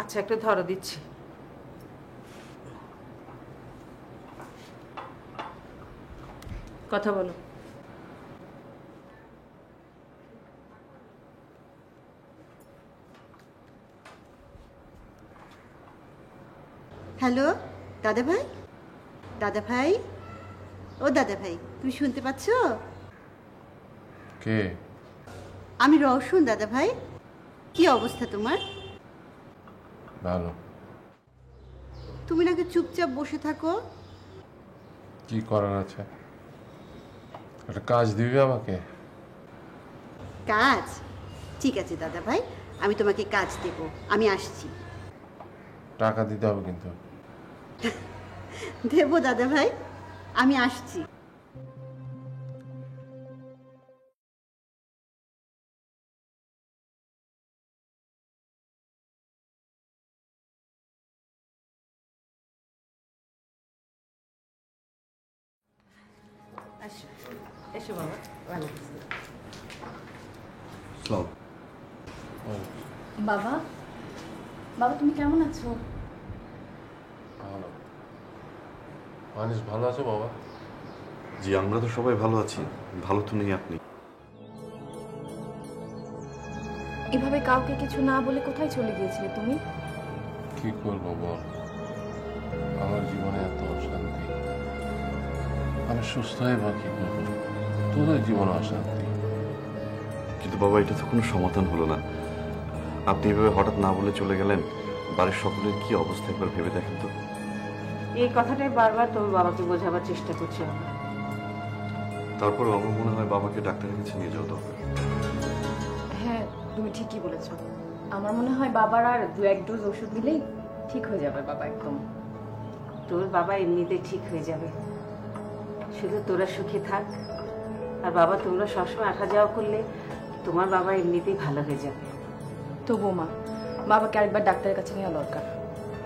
আচ্ছা, একটু ধরো, দিচ্ছি। কথা বলো। হ্যালো দাদা ভাই, দাদা ভাই, ও দাদা ভাই, তুমি শুনতে পাচ্ছ? কে? আমি রওশন দাদা ভাই। কি অবস্থা তোমার? ভালো। তুমি নাকি চুপচাপ বসে থাকো। কি করার আছে? একটা কাজ দিবি আমাকে? কাজ? ঠিক আছে দাদা ভাই, আমি তোমাকে কাজ দেব, আমি আসছি। টাকা দিতে হবে কিন্তু। দেবো দাদা ভাই, আমি আসছি। এসো বাবা, ভালো। বাবা, বাবা তুমি কেমন আছো? ভালো। মানুষ ভালো আছো বাবা? জি, আমরা তো সবাই ভালো আছি। ভালো তো নেই আপনি? এভাবে কাউকে কিছু না বলে কোথায় চলে গিয়েছিলে তুমি? কি করবো বল, আমার জীবনে এত অশান্তি, আমি সুস্থ হয়ে বা কি করবো? তোদের জীবনে অশান্তি। কিন্তু বাবা, এটা তো কোনো সমাধান হলো না। আপনি এভাবে হঠাৎ না বলে চলে গেলেন, বাড়ির সকলের কি অবস্থা একবার ভেবে দেখেন তো। এই কথাটাই বারবার তোর বাবাকে বোঝাবার চেষ্টা করছি আমরা। তারপরেও আমার মনে হয় বাবাকে ডাক্তারের কাছে নিয়ে যাওয়া দরকার। হ্যাঁ, তুমি ঠিকই বলেছো। আমার মনে হয় বাবার আর 2-1 ডোজ ওষুধ দিলেই ঠিক হয়ে যাবে বাবা একদম। তোর বাবা এমনিতেই ঠিক হয়ে যাবে, শুধু তোরা সুখে থাক। আর বাবা, তোমরা সবসময় আসা যাওয়া করলে তোমার বাবা এমনিতেই ভালো হয়ে যাবে। তো বৌমা, বাবাকে আরেকবার ডাক্তারের কাছে নেওয়া দরকার।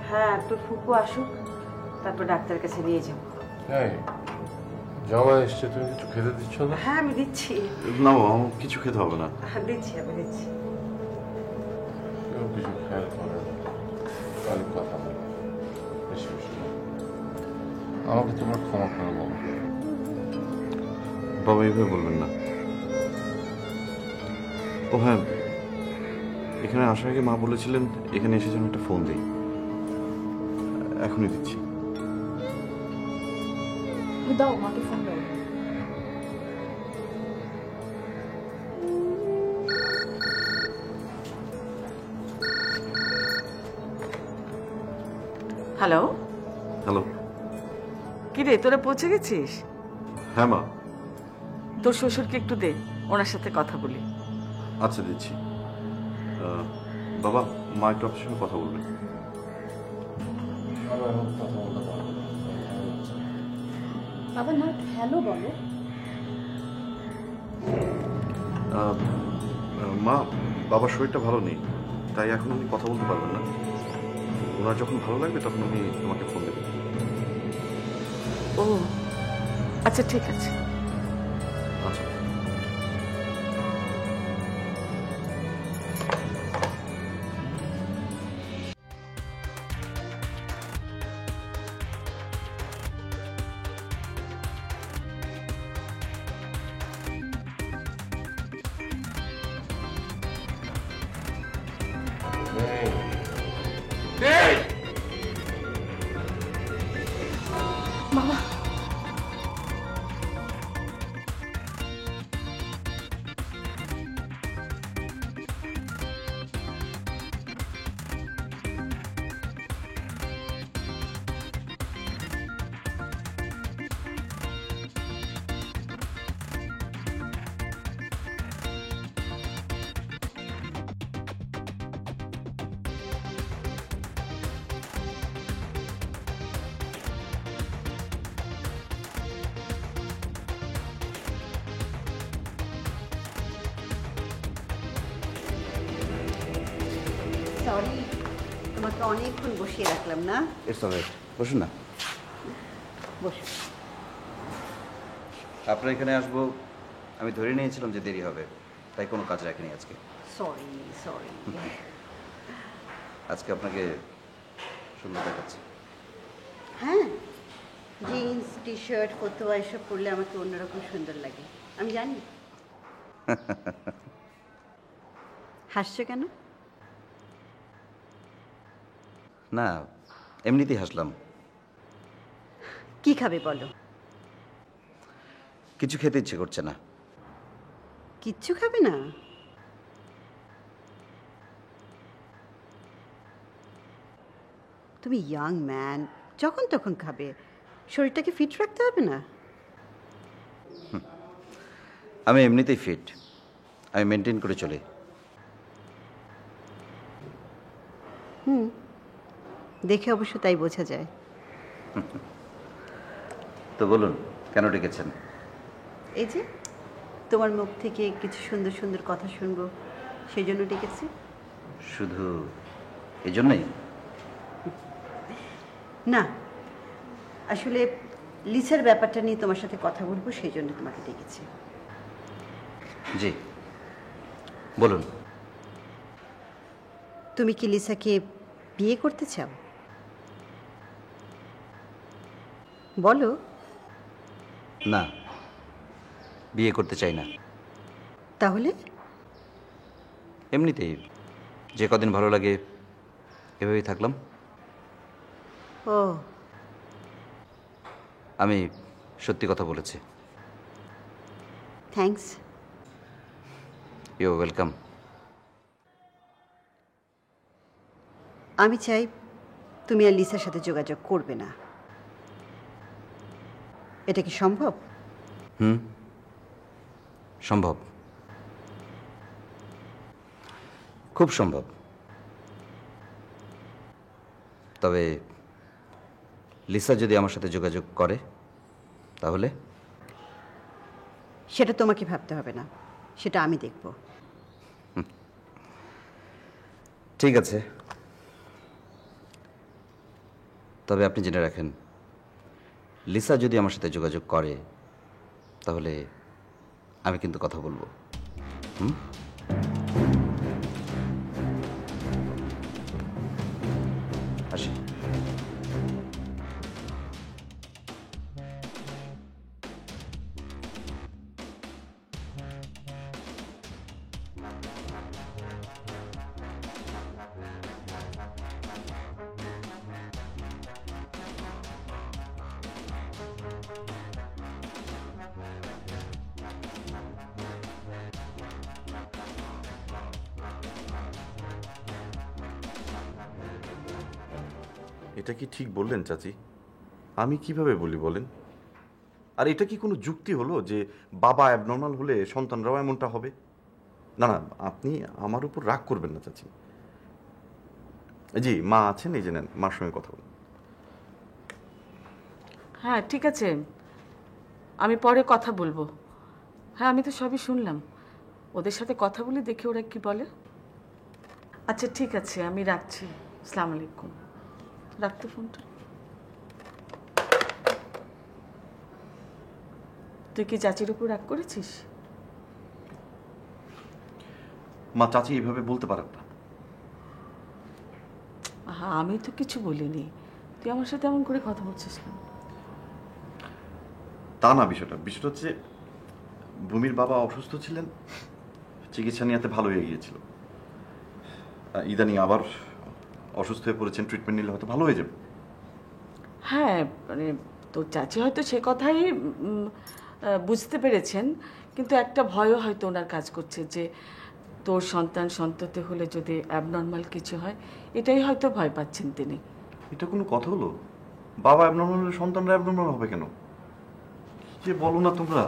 হ্যাঁ, তোর ফুপু আসুক, তারপর ডাক্তারের কাছে নিয়ে যাবো। এই জামাই এসছে, তুমি কিছু খেতে দিচ্ছ না? হ্যাঁ, আমি দিচ্ছি। না বাবা, আমার কিছু খেতে হবে না। দিচ্ছি, আমি দিচ্ছি। কেউ কিছু খেয়াল করে না, খালি কথা বলে বেশি বেশি। আমাকে তোমরা ক্ষমা করে বলো। বাবা এইভাবে বলবেন না। ও হ্যাঁ, এখানে আসার আগে মা বলেছিলেন এখানে এসে যেন একটা ফোন দিই। এখনই দিচ্ছি। দাও, মাকে ফোন দাও। Hello hello. কি রে, তোরা পৌঁছে গেছিস? হ্যাঁ মা। তোর শ্বশুরকে একটু দে, ওনার সাথে কথা বলি। আচ্ছা দিচ্ছি। বাবা, মা একটু আপনার সঙ্গে কথা বলবেন। বাবা না, হ্যালো বলো। মা, বাবার শরীরটা ভালো নেই, তাই এখন উনি কথা বলতে পারবেন না। ওনার যখন ভালো লাগবে তখন উনি তোমাকে ফোন দেবেন। ও আচ্ছা, ঠিক আছে। আচ্ছা। বাবা, সরি, তোমাকে অনেকক্ষণ বসিয়ে রাখলাম না। ইটস অলরাইট, বসুন না। বসো। আপনার এখানে আসবো আমি ধরে নিয়েছিলাম যে দেরি হবে, তাই কোনো কাজ রাখিনি আজকে। Sorry sorry. আজকে আপনাকে সুন্দর দেখাচ্ছে। হ্যাঁ, জিন্স টি শার্ট ফতুয়া এসব পরলে আমাকে অন্যরকম সুন্দর লাগে, আমি জানি। হাসছো কেন? না, এমনিতেই হাসলাম। কি খাবে বলো? কিছু খেতে ইচ্ছে করছে না। কিচ্ছু খাবে না? তুমি ইয়াং ম্যান, যখন তখন খাবে, শরীরটাকে ফিট রাখতে হবে না? আমি এমনিতেই ফিট, আমি মেনটেন করে চলি। হুম, দেখে অবশ্য তাই বোঝা যায়। তো বলুন, কেন ডেকেছেন? এই যে তোমার মুখ থেকে কিছু সুন্দর সুন্দর কথা শুনবো, সেই জন্য ডেকেছি। শুধু এই জন্যই? না, আসলে লিসার ব্যাপারটা নিয়ে তোমার সাথে কথা বলবো, সেই জন্য তোমাকে ডেকেছি। জি বলুন। তুমি কি লিসাকে বিয়ে করতে চাও? বলো। না, বিয়ে করতে চাই না। তাহলে? এমনিতেই যে কদিন ভালো লাগে এভাবেই থাকলাম। ও, আমি সত্যি কথা বলেছি। থ্যাঙ্কস। You welcome. আমি চাই তুমি আর লিসার সাথে যোগাযোগ করবে না। এটা কি সম্ভব? সম্ভব, খুব সম্ভব। তবে লিসা যদি আমার সাথে যোগাযোগ করে তাহলে? সেটা তোমাকে ভাবতে হবে না, সেটা আমি দেখব। ঠিক আছে, তবে আপনি জেনে রাখেন, লিসা যদি আমার সাথে যোগাযোগ করে তাহলে আমি কিন্তু কথা বলবো। আসি। এটা কি ঠিক বললেন চাচি? আমি কিভাবে বলি বলেন? আর এটা কি কোনো যুক্তি হলো যে বাবা অ্যাবনর্মাল হলে সন্তানরাও এমনটা হবে? না না, আপনি আমার উপর রাগ করবেন না চাচি। জি, মা আছেন, এই যে নেন, মার সঙ্গে কথা বলুন। হ্যাঁ ঠিক আছে, আমি পরে কথা বলবো। হ্যাঁ আমি তো সবই শুনলাম, ওদের সাথে কথা বলে দেখি ওরা কি বলে। আচ্ছা ঠিক আছে, আমি রাখছি। আসসালামু আলাইকুম। রাখতে ফোনটা। তুই কি চাচির উপর রাগ করেছিস? মা, চাচি এইভাবে বলতে পারেন না। হ্যাঁ আমি তো কিছু বলিনি, তুই আমার সাথে এমন করে কথা বলছিস না। তা না, বিষয়টা হচ্ছে ভূমির বাবা অসুস্থ ছিলেন, চিকিৎসা নিয়ে ভালো হয়ে গিয়েছিল। ইদানিং আবার অসুস্থ হয়ে পড়েছেন, ট্রিটমেন্ট নিলে হয়তো ভালো হয়ে যাবে। হ্যাঁ মানে তোর চাচি হয়তো সে কথাই বুঝতে পেরেছেন, কিন্তু একটা ভয়ও হয়তো ওনার কাজ করছে যে তোর সন্তান সন্ততি হলে যদি অ্যাবনর্মাল কিছু হয়, এটাই হয়তো ভয় পাচ্ছেন তিনি। এটা কোনো কথা হলো? বাবা অ্যাবনর্মাল হলে সন্তানরা অ্যাবনর্মাল হবে কেন? কি যে বলো না তোমরা।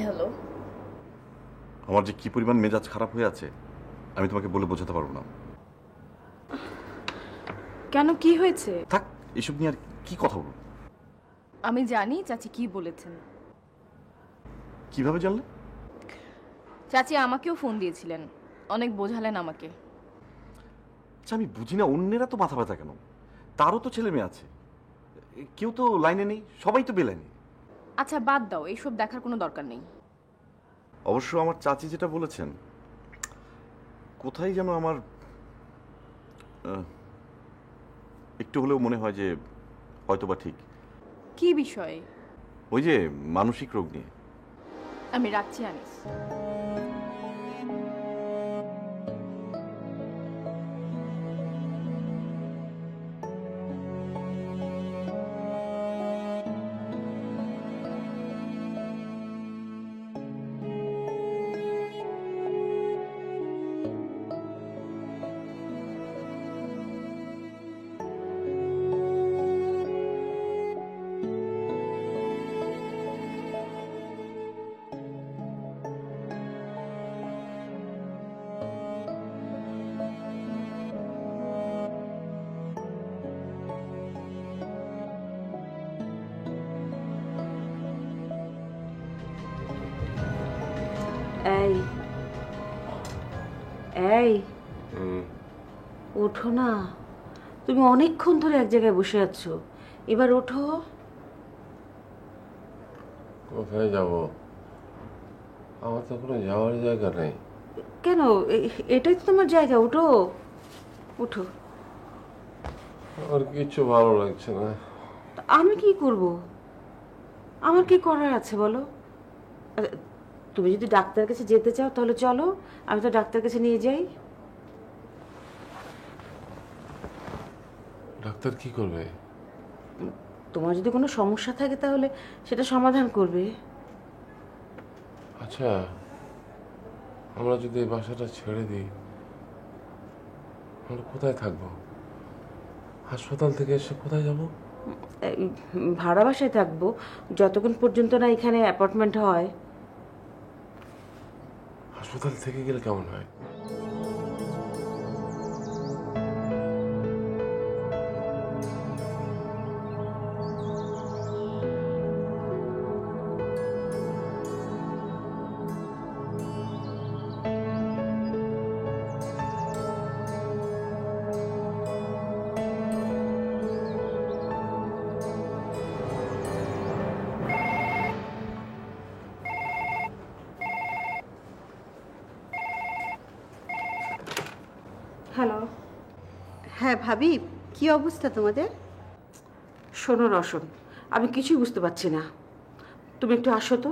হ্যালো। আমার যে কি পরিমাণ মেজাজ খারাপ হয়ে আছে আমি তোমাকে বলে বোঝাতে পারবো না। কেন, কি হয়েছে? থাক, এসব নিয়ে আর কি কথা বলবো। আমি জানি চাচি কি বলেছেন। কিভাবে জানলে? চাচি আমাকেও ফোন দিয়েছিলেন, অনেক বোঝালেন আমাকে। আচ্ছা আমি বুঝি না, অন্যেরা তো মাথা ব্যথা কেন? তারও তো ছেলে মেয়ে আছে, কেউ তো লাইনে নেই, সবাই তো বেলাইনে। আচ্ছা বাদ দাও, এইসব দেখার কোনো দরকার নেই। অবশ্য আমার চাচি যেটা বলেছেন, কোথায় যেন আমার একটু হলেও মনে হয় যে হয়তোবা ঠিক। কি বিষয়ে? ওই যে মানসিক রোগ নিয়ে। আমি রাখছি আনিস। এই এই ওঠো না, তুমি অনেকক্ষণ ধরে এক জায়গায় বসে আছো, এবার ওঠো। কোথায় যাব? আমার তো কোনো যাওয়ার জায়গা নেই। কেন, এটাই তো তোমার জায়গা, ওঠো ওঠো। আমার কিছু ভালো লাগছে না। আমি কি করব? আমার কি করার আছে বলো? তুমি যদি ডাক্তার কাছে যেতে চাও তাহলে চলো, আমি তো ডাক্তার কাছে নিয়ে যাই। ডাক্তার কি করবে? তোমার যদি কোনো সমস্যা থাকে তাহলে সেটা সমাধান করবে। আচ্ছা আমরা যদি এই বাসাটা ছেড়ে দিই, আমরা কোথায় থাকবো? হাসপাতাল থেকে এসে কোথায় যাব? ভাড়া বাসায় থাকবো যতক্ষণ পর্যন্ত না এখানে অ্যাপার্টমেন্ট হয়। হাসপাতাল থেকে গেলে কেমন হয়? হ্যালো। হ্যাঁ ভাবি, কি অবস্থা তোমাদের? শোনো রসন, আমি কিছুই বুঝতে পারছি না, তুমি একটু আসো তো।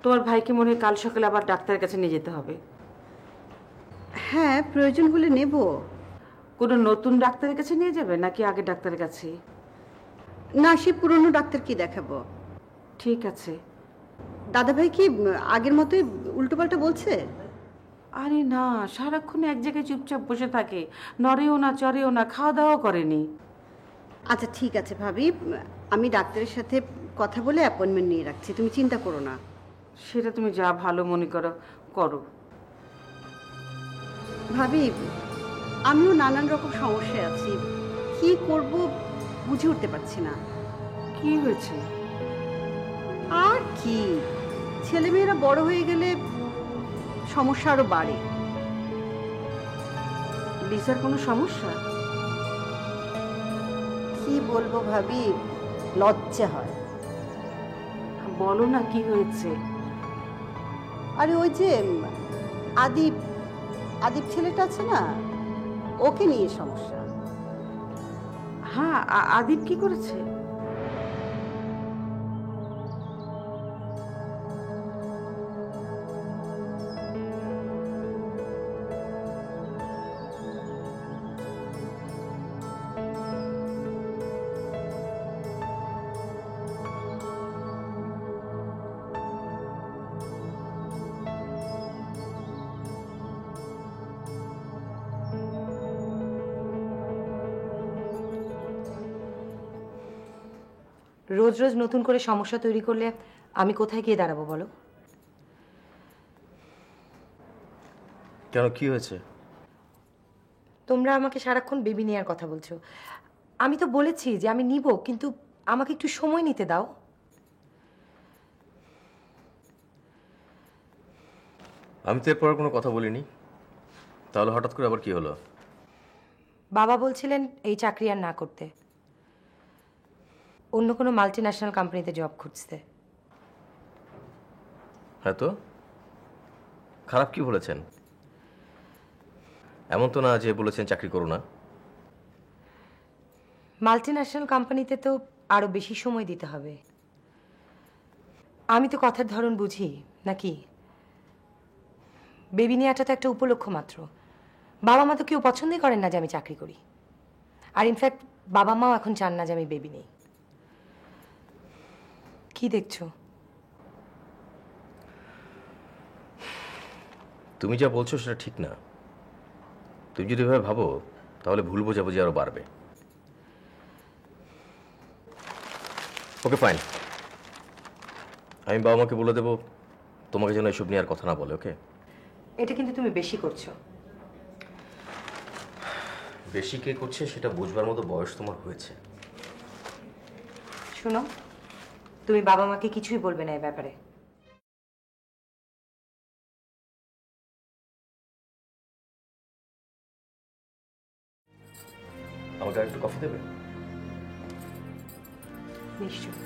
তোমার ভাইকে মনে হয় কাল সকালে আবার ডাক্তারের কাছে নিয়ে যেতে হবে। হ্যাঁ, প্রয়োজন হলে নেব। কোনো নতুন ডাক্তারের কাছে নিয়ে যাবে নাকি আগে ডাক্তারের কাছে? না, সে পুরনো ডাক্তারকে দেখাবো। ঠিক আছে। দাদাভাই কি আগের মতোই উল্টোপাল্টা বলছে? আরে না, সারাক্ষণ এক জায়গায় চুপচাপ বসে থাকে, নড়েও না চড়েও না, খাওয়া দাওয়াও করেনি। আচ্ছা ঠিক আছে ভাবি, আমি ডাক্তারের সাথে কথা বলে অ্যাপয়েন্টমেন্ট নিয়ে রাখছি, তুমি চিন্তা করো না। সেটা তুমি যা ভালো মনে করো করো। ভাবি, আমিও নানান রকম সমস্যায় আছি, কি করব বুঝে উঠতে পারছি না। কি হয়েছে? আর কি, ছেলেমেয়েরা বড় হয়ে গেলে সমস্যা আরো বাড়ে। লিসার কোনো সমস্যা? কি বলবো ভাবি, লজ্জা হয়। বলো না কি হয়েছে। আরে ওই যে আদিপ আদিপ ছেলেটা আছে না, ওকে নিয়ে সমস্যা। হ্যাঁ, আদিপ কি করেছে? রোজ রোজ নতুন করে সমস্যা তৈরি করলে আমি কোথায় গিয়ে দাঁড়াবো বলো? কেন, কি হয়েছে? তোমরা আমাকে সারাক্ষণ বেবি নেওয়ার কথা বলছো। আমি তো বলেছি যে আমি নিব, কিন্তু আমাকে একটু সময় নিতে দাও। আমি তো এরপর আর কোনো কথা বলিনি, তাহলে হঠাৎ করে আবার কি হলো? বাবা বলছিলেন এই চাকরি আর না করতে, অন্য কোনো মাল্টি ন্যাশনাল কোম্পানিতে জব খুঁজতে। হ্যাঁ, তো খারাপ কি বলেছেন? এমন তো না যে বলেছেন চাকরি করো না। মাল্টি ন্যাশনাল কোম্পানিতে তো আরো বেশি সময় দিতে হবে। আমি তো কথার ধরন বুঝি নাকি? বেবি নেওয়াটা তো একটা উপলক্ষ মাত্র। বাবা মা তো কেউ পছন্দই করেন না যে আমি চাকরি করি, আর ইনফ্যাক্ট বাবা মাও এখন চান না যে আমি বেবি নেই। কি দেখছো? তুমি যা বলছো সেটা ঠিক না। তুমি যদি এভাবে ভাবো তাহলে ভুল বোঝাবুঝি আরো বাড়বে। ওকে ফাইন, আমি বাবা মাকে বলে দেবো তোমাকে যেন এসব নিয়ে আর কথা না বলে। ওকে? এটা কিন্তু তুমি বেশি করছো। বেশি কে করছে সেটা বুঝবার মতো বয়স তোমার হয়েছে। শোনো, তুমি বাবা মাকে কিছুই বলবে না এই ব্যাপারে। আমাকে একটু কফি দেবে? নিশ্চয়।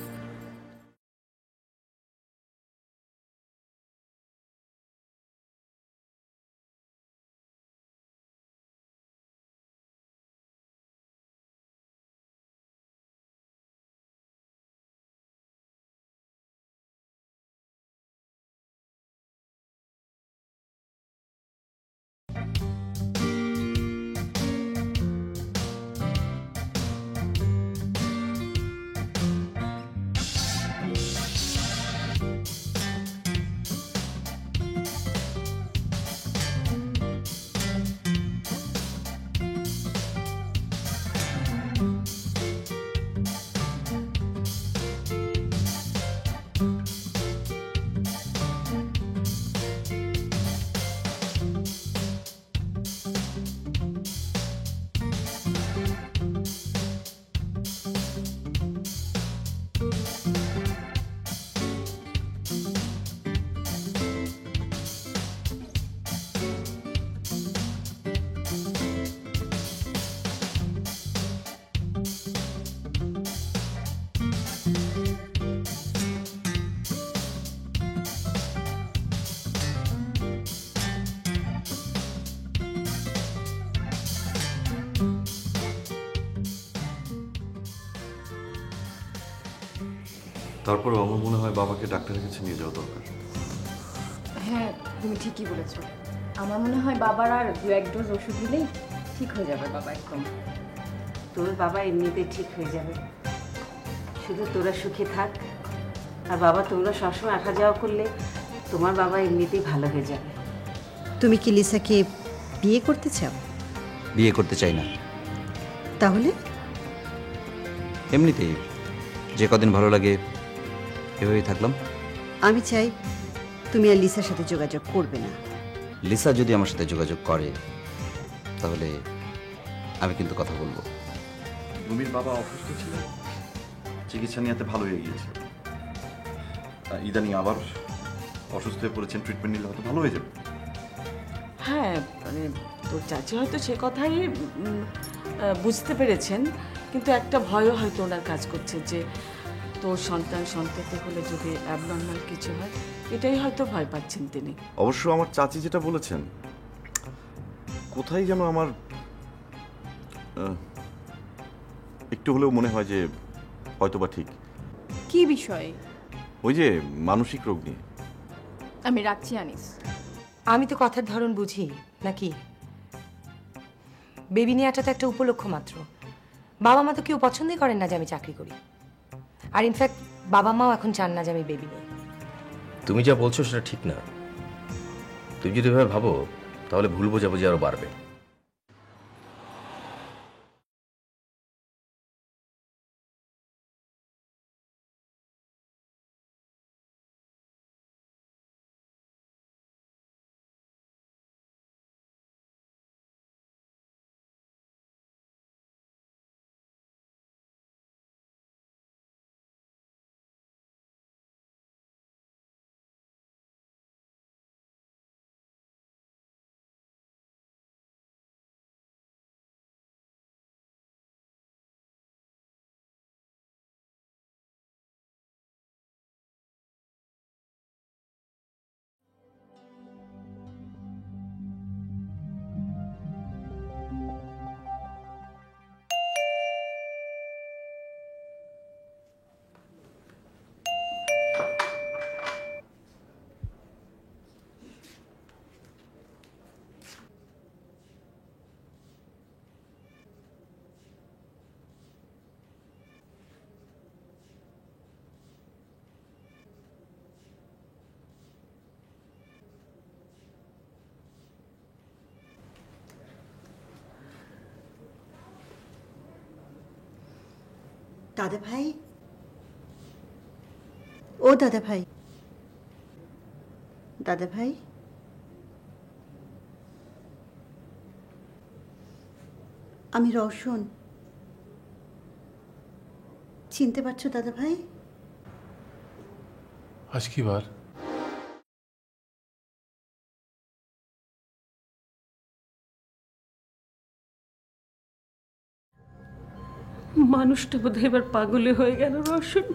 তারপরেও আমার মনে হয় বাবাকে ডাক্তারের কাছে নিয়ে যাওয়া দরকার। হ্যাঁ, তুমি ঠিকই বলেছো। আমার মনে হয় বাবার আর 2-1 ডোজ ওষুধ দিলেই ঠিক হয়ে যাবে বাবা একদম। তোর বাবা এমনিতে ঠিক হয়ে যাবে, শুধু তোরা সুখে থাক। আর বাবা, তোমরা সবসময় আসা যাওয়া করলে তোমার বাবা এমনিতেই ভালো হয়ে যাবে। তুমি কি লিসাকে বিয়ে করতে চাও? বিয়ে করতে চাই না, তাহলে? এমনিতেই যে কদিন ভালো লাগে এভাবেই থাকলাম। আমি চাই তুমি আর লিসার সাথে যোগাযোগ করবে না। লিসা যদি আমার সাথে যোগাযোগ করে তাহলে আমি কিন্তু কথা বলবো। রুমির বাবা অসুস্থ ছিল, চিকিৎসা নিয়ে ভালো হয়ে গিয়েছে। ইদানিং আবার অসুস্থ হয়ে পড়েছেন, ট্রিটমেন্ট নিলে হয়তো ভালো হয়ে যাবে। হ্যাঁ, মানে তোর চাচি হয়তো সে কথাই বুঝতে পেরেছেন, কিন্তু একটা ভয়ও হয়তো ওনার কাজ করছে যে তোর সন্তান সন্ততি হলে যদি অ্যাবনর্মাল কিছু হয়, এটাই হয়তো ভয় পাচ্ছেন তিনি। অবশ্য আমার চাচি যেটা বলেছেন, কোথায় যেন আমার একটু হলেও মনে হয় যে হয়তোবা ঠিক। কি বিষয়? ওই যে মানসিক রোগ নিয়ে। আমি রাখছি আনিস। আমি তো কথার ধরন বুঝি নাকি? বেবি নেওয়াটা তো একটা উপলক্ষ মাত্র। বাবা মা তো কেউ পছন্দই করেন না যে আমি চাকরি করি, আর ইনফ্যাক্ট বাবা মাও এখন চান না যে আমি বেবি নেই। তুমি যা বলছো সেটা ঠিক না। তুমি যদি এভাবে ভাবো তাহলে ভুল বোঝাবুঝি আরো বাড়বে। দাদা ভাই, ও দাদা ভাই, দাদা ভাই, আমি রওশন। চিনতে পারছো দাদা ভাই? আজ কি বার? মানুষটা বোধহয় এবার পাগলে হয়ে গেল রওশন।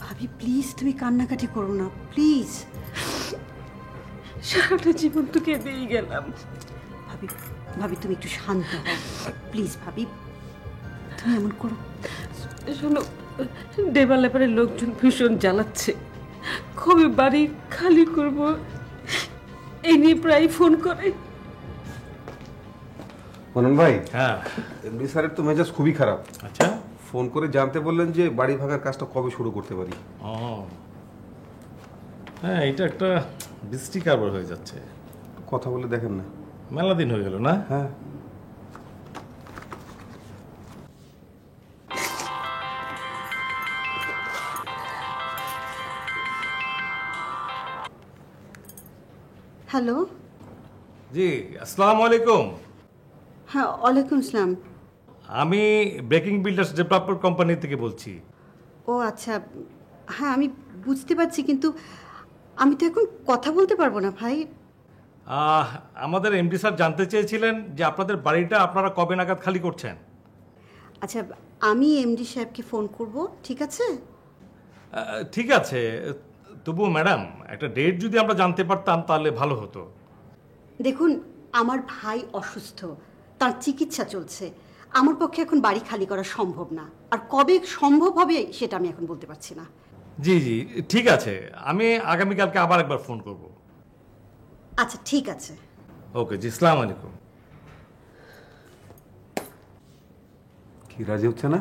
ভাবি প্লিজ তুমি কান্নাকাটি করো না প্লিজ। সারাটা জীবন তো কেঁদেই গেলাম। ভাবি ভাবি তুমি একটু শান্ত হও প্লিজ। ভাবি তুমি এমন করো। শোনো, দেবার ব্যাপারে লোকজন ভীষণ জ্বালাচ্ছে, কবে বাড়ি খালি করব এই নিয়ে প্রায় ফোন করে। মনন ভাই, হ্যাঁ এমডি স্যারের তো মেজাজ খুবই খারাপ। আচ্ছা, ফোন করে জানতে বললেন যে বাড়ি ভাঙার কাজটা কবে শুরু করতে পারি। ও হ্যাঁ, এটা একটা বৃষ্টি কারবার হয়ে যাচ্ছে। কথা বলে দেখেন না, মেলা দিন হয়ে গেল না? হ্যাঁ। হ্যালো। জি, আসসালামু আলাইকুম। হ্যাঁ, ওয়ালাইকুম আসসালাম। আমি ব্রেকিং বিল্ডার্স ডেভেলপার কোম্পানি থেকে বলছি। ও আচ্ছা, হ্যাঁ আমি বুঝতে পারছি, কিন্তু আমি তো এখন কথা বলতে পারবো না ভাই। আমাদের এমডি স্যার জানতে চেয়েছিলেন যে আপনাদের বাড়িটা আপনারা কবে নাগাদ খালি করছেন। আচ্ছা, আমি এমডি সাহেবকে ফোন করব, ঠিক আছে? ঠিক আছে, তবুও ম্যাডাম একটা ডেট যদি আমরা জানতে পারতাম তাহলে ভালো হতো। দেখুন, আমার ভাই অসুস্থ, তার চিকিৎসা চলছে। আমার পক্ষে এখন বাড়ি খালি করা সম্ভব না, আর কবে সম্ভব হবে সেটা আমি এখন বলতে পারছি না। জি জি ঠিক আছে, আমি আগামীকালকে আবার একবার ফোন করব। আচ্ছা ঠিক আছে। ওকে জি, আসসালামু আলাইকুম। কি রাজি হচ্ছে না?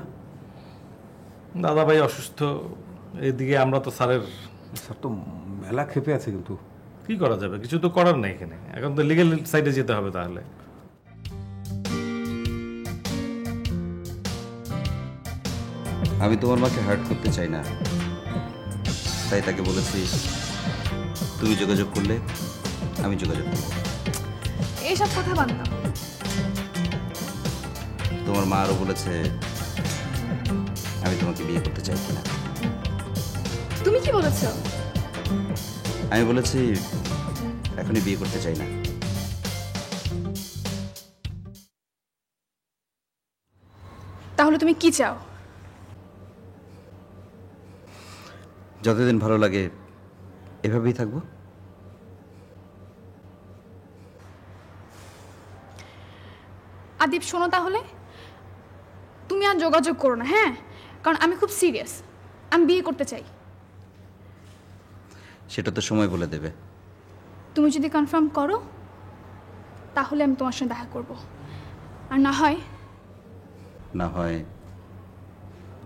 দাদা ভাই অসুস্থ, এদিকে আমরা তো স্যারের স্যার তো মেলা ক্ষেপে আছে, কিন্তু কি করা যাবে, কিছু তো করার নেই এখানে, এখন তো লিগ্যাল সাইডে যেতে হবে। তাহলে আমি তোমার মাকে হার্ট করতে চাই না, তাই তাকে বলেছি তুমি যোগাযোগ করলে আমি যোগাযোগ করব। এইসব কথা বাদ দাও। তোমার মা আরও বলেছে আমি তোমাকে বিয়ে করতে চাই কিনা। তুমি কি বলেছো? আমি বলেছি এখনই বিয়ে করতে চাই না। তাহলে তুমি কি চাও? যতদিন ভালো লাগে এভাবেই থাকবো। আদিপ শোনো, তাহলে তুমি আর যোগাযোগ করো না, হ্যাঁ? কারণ আমি খুব সিরিয়াস, আমি বিয়ে করতে চাই। সেটা তো সময় বলে দেবে। তুমি যদি কনফার্ম করো তাহলে আমি তোমার সঙ্গে দেখা করব, আর না হয় না হয়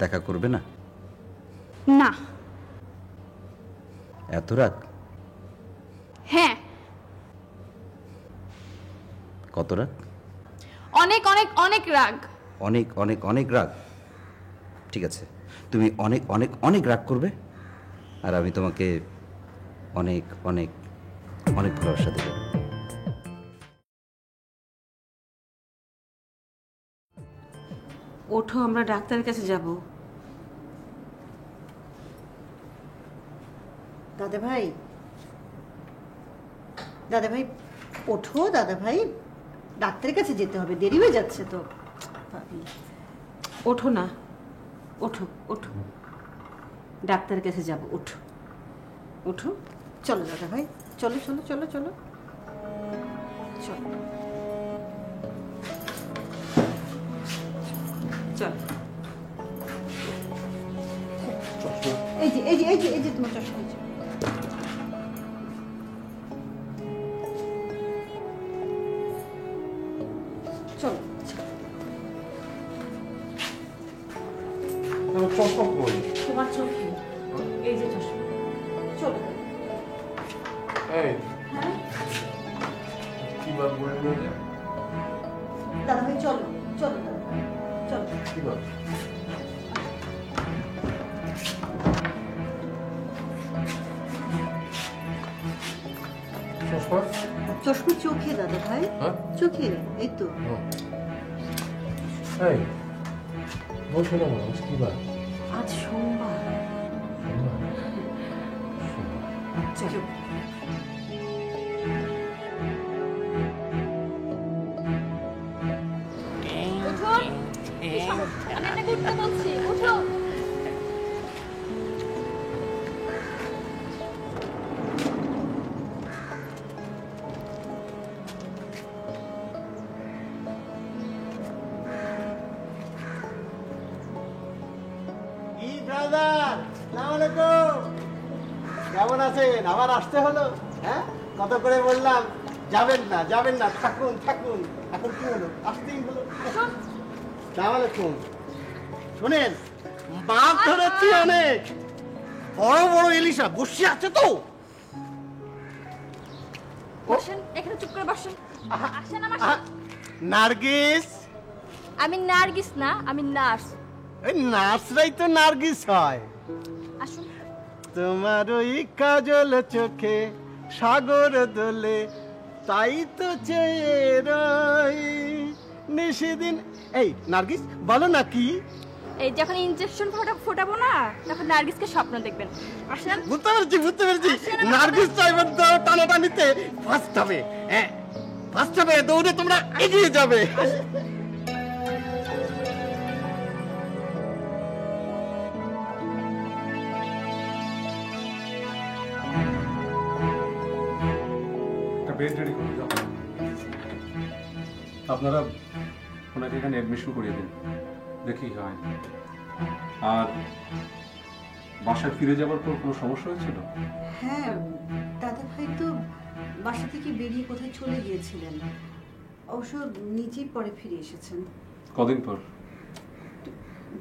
দেখা করবে না। না। এত রাগ? হ্যাঁ। কত রাগ? অনেক অনেক অনেক রাগ। অনেক অনেক অনেক রাগ। ঠিক আছে, তুমি অনেক অনেক অনেক রাগ করবে, আর আমি তোমাকে অনেক অনেক অনেক ভালোবাসা দেব। ওঠো, আমরা ডাক্তারের কাছে যাব। দাদা ভাই, দাদা ভাই ওঠো, দাদা ভাই ডাক্তারের কাছে যেতে হবে, দেরি হয়ে যাচ্ছে তো। ওঠো না, ওঠো ওঠো, ডাক্তারের কাছে যাব, ওঠো ওঠো। চলো দাদা ভাই, চলো চলো চলো চলো চলো চল। এই যে এই যে এই যে এই যে তোমার চশমা। চলো চশমা কই? তোমার চোখে এই যে চশমা। চলো। এই হ্যাঁ কি বার বলে নিয়ে যা। দাদা ভাই চলো চলো দাদা ভাই চলো। কি বার? চশমা? চশমা চোখে দাদা ভাই। হ্যাঁ? চোখে, এই তো। এই বসে না, আজ কি বার? আজ সোমবার। চলো। কেমন আছেন? আবার আসতে হলো? হ্যাঁ, কত করে বললাম যাবেন না যাবেন না, থাকুন থাকুন। এখন কি হলো? আসতেই হলো। সালাম আলাইকুম। শোনেন, মাছ ধরেছি অনেক, বড় বড় ইলিশা বসে আছে তো। বসেন এখানে, চুপ করে বসেন। আসেন আমার সাথে। নার্গিস। আমি নার্গিস না, আমি নার্স। এই নার্সরাই তো নার্গিস হয়। আসুন। তোমার ওই কাজল চোখে সাগর দোলে, তাই তো চেয়ে রই নিশিদিন। এই নার্গিস, বলো না কি? এই যখন ইনজেকশন ফোটাবো না, তখন নার্গিসকে স্বপ্ন দেখবেন। আসেন। বুঝতে পেরেছি বুঝতে পেরেছি। নার্গিস চাইবেন তো টানাটানিতে ফার্স্ট হবে। হ্যাঁ, ফার্স্ট হবে, দৌড়ে তোমরা এগিয়ে যাবে। বেড রেডি করে দাও। আপনারা ওনাকে এখানে অ্যাডমিশন করিয়ে দিন, দেখি হয়। আর বাসায় ফিরে যাওয়ার পর কোনো সমস্যা হয়েছিল? হ্যাঁ দাদা ভাই তো বাসা থেকে বেরিয়ে কোথায় চলে গিয়েছিলেন, অবশ্য নিজেই পরে ফিরে এসেছেন। কদিন পর?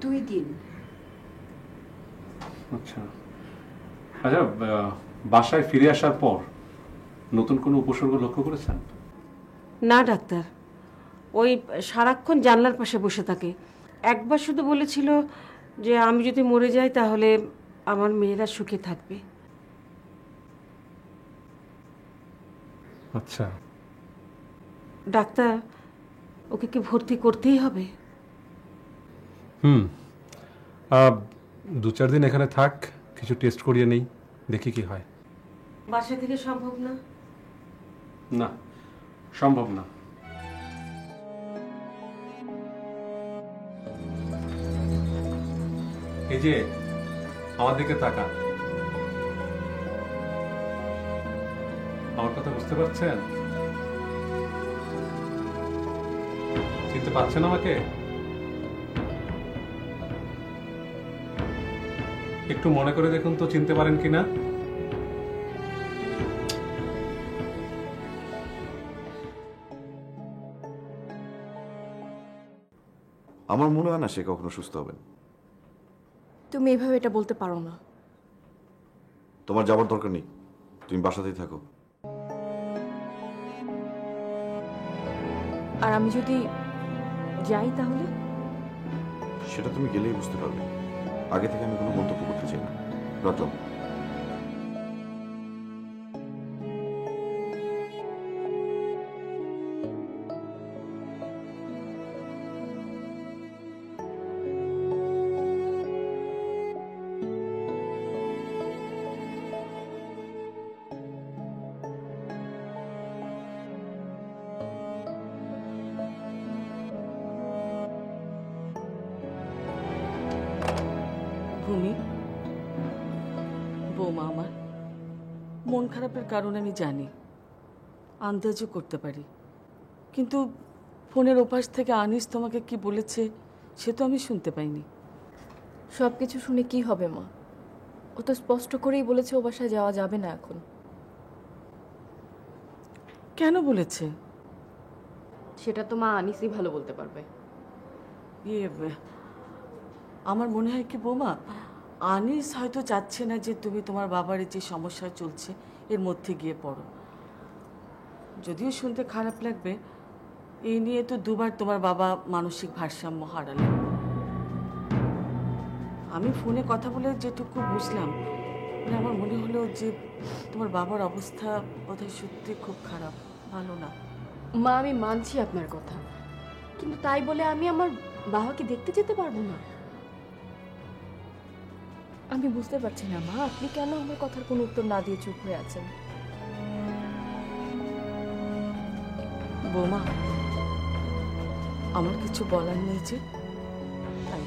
2 দিন। আচ্ছা আচ্ছা, বাসায় ফিরে আসার পর নতুন কোনো উপসর্গ লক্ষ্য করেছেন? না ডাক্তার, ওই সারাক্ষণ জানলার পাশে বসে থাকে। একবার শুধু বলেছিল যে আমি যদি মরে যাই তাহলে আমার মেয়েরা সুখে থাকবে। আচ্ছা ডাক্তার, ওকে কি ভর্তি করতেই হবে? 2-4 দিন এখানে থাক, কিছু টেস্ট করিয়ে নেই, দেখি কি হয়। বাসা থেকে সম্ভব না? না, সম্ভব না। এই যে আমার দিকে তাকান, আমার কথা বুঝতে পারছেন? চিনতে পারছেন আমাকে? একটু মনে করে দেখুন তো, চিনতে পারেন কিনা। আমার মনে হয় না সে কখনো সুস্থ হবেন। তুমি এভাবে এটা বলতে পারো না। তোমার যাবার দরকার নেই, তুমি বাসাতেই থাকো। আর আমি যদি যাই তাহলে? সেটা তুমি গেলেই বুঝতে পারবে। আগে থেকে আমি কোনো মন্তব্য করতে চাই না। রাখলাম। ভূমি, বৌমা আমার, মন খারাপের কারণ আমি জানি, আন্দাজও করতে পারি, কিন্তু ফোনের ওপাশ থেকে আনিস তোমাকে কি বলেছে সে তো আমি শুনতে পাইনি। সব কিছু শুনে কি হবে মা? ও তো স্পষ্ট করেই বলেছে ও বাসায় যাওয়া যাবে না এখন। কেন বলেছে? সেটা তো মা আনিসই ভালো বলতে পারবে। আমার মনে হয় কি বৌমা, আনিস হয়তো চাচ্ছে না যে তুমি তোমার বাবার যে সমস্যা চলছে এর মধ্যে গিয়ে পড়ো। যদিও শুনতে খারাপ লাগবে, এই নিয়ে তো 2বার তোমার বাবা মানসিক ভারসাম্য হারালেন। আমি ফোনে কথা বলে যেটুকু বুঝলাম, মানে আমার মনে হলো যে তোমার বাবার অবস্থা বোধহয় সত্যি খুব খারাপ, ভালো না। মা আমি মানছি আপনার কথা, কিন্তু তাই বলে আমি আমার বাবাকে দেখতে যেতে পারবো না? আমি বুঝতে পারছি না মা, আপনি কেন আমার কথার কোনো উত্তর না দিয়ে চুপ হয়ে আছেন? বৌমা, আমার কিছু বলার নেই যে, তাই।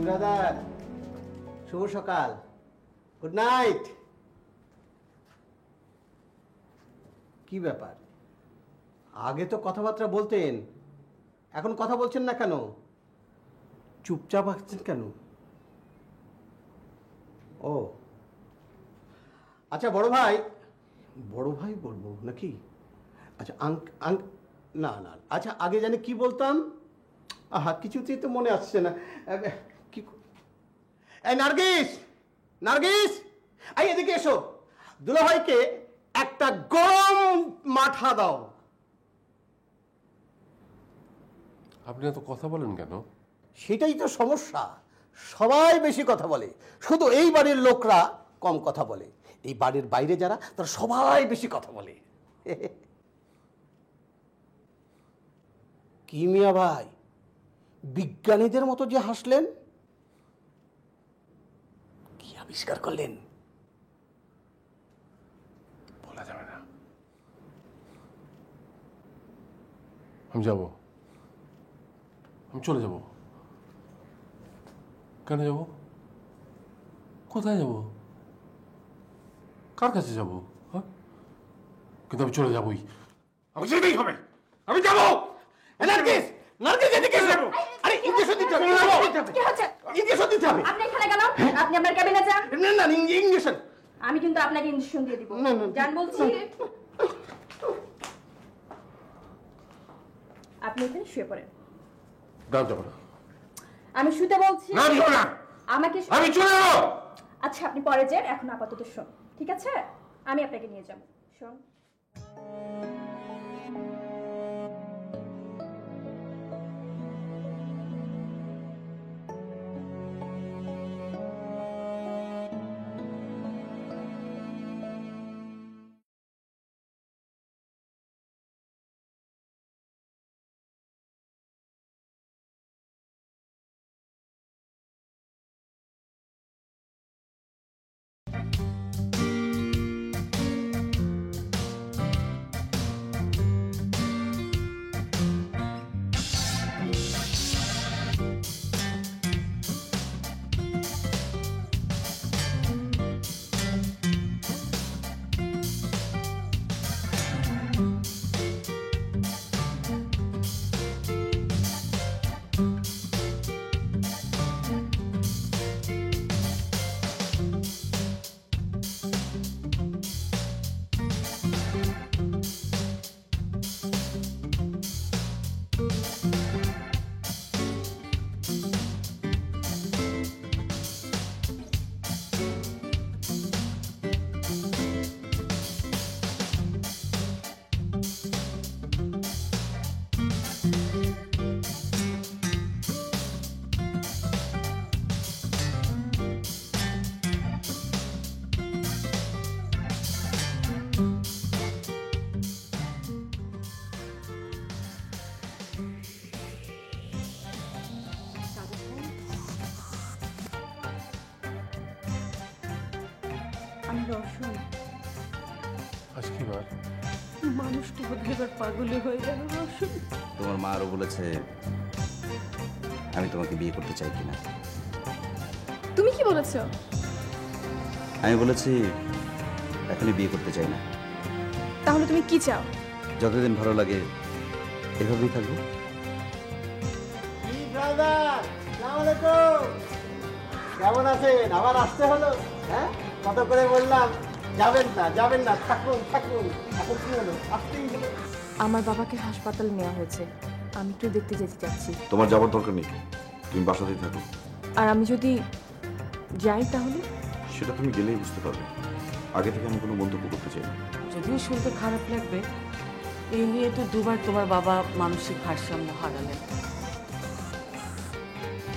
ব্রাদার, শুভ সকাল, গুড নাইট। কি ব্যাপার, আগে তো কথাবার্তা বলতেন, এখন কথা বলছেন না কেন? চুপচাপ আছেন কেন? ও আচ্ছা, বড় ভাই, বড় ভাই বলবো নাকি? আচ্ছা না না, আচ্ছা আগে জানি কি বলতাম, আহা কিছুতেই তো মনে আসছে না। কি, এই নার্গিস, নার্গিস, এই এদিকে এসো, দুলাভাইকে একটা গরম মাঠা দাও। আপনি এত কথা বলেন কেন? সেটাই তো সমস্যা, সবাই বেশি কথা বলে, শুধু এই বাড়ির লোকরা কম কথা বলে। এই বাড়ির বাইরে যারা, তারা সবাই বেশি কথা বলে। কি মিয়া ভাই, বিজ্ঞানীদের মতো যে হাসলেন, কি আবিষ্কার করলেন? বলা যাবে না। আমি যাব, আমি চলে যাব। কেন যাব? কোথায় যাব? কার কাছে যাব? হ্যাঁ, কিন্তু আমি চলে যাবই, আমি যেতেই হবে, আমি যাব। নার্গিস, নার্গিস এদিকে এসো। আরে ইনজেকশন দিতে হবে, কি হচ্ছে? ইনজেকশন দিতে হবে। আপনি এখানে কেন? আপনি আপনার ক্যাবিনে যান। না না, ইনজেকশন। আমি কিন্তু আপনাকে ইনজেকশন দিয়ে দিব। যান বলছি। আপনি এখানে শুয়ে পড়েন। দাও যাব না। আমি শুতে বলছি। না দিব না। আমাকে আমি চলে যাব। আচ্ছা আপনি পরে যান, এখন আপাতত শোন, ঠিক আছে? আমি আপনাকে নিয়ে যাব। শোন। আমি রসুন। আজ কি বার? মানুষটা বোধহয় এবার পাগলে হয়ে গেল রসুন। তোমার মা আরও বলেছে আমি তোমাকে বিয়ে করতে চাই কিনা। তুমি কি বলেছো? আমি বলেছি এখনই বিয়ে করতে চাই না। তাহলে তুমি কি চাও? যতদিন ভালো লাগে এভাবেই থাকবো। ব্রাদার, আসসালামু আলাইকুম। কেমন আছেন? আবার আসতে হলো? হ্যাঁ, কত করে বললাম যাবেন না, যাবেন না, থাকুন থাকুন। এখন কি হলো? আসতেই হলো। আমার বাবাকে হাসপাতালে নেওয়া হয়েছে, আমি একটু দেখতে যেতে চাচ্ছি। তোমার যাবার দরকার নেই, তুমি বাসাতেই থাকো। আর আমি যদি যাই তাহলে? সেটা তুমি গেলেই বুঝতে পারবে। আগে থেকে আমি কোনো মন্তব্য করতে চাই না। যদিও শুনতে খারাপ লাগবে, এই নিয়ে তো দুবার তোমার বাবা মানসিক ভারসাম্য হারালেন।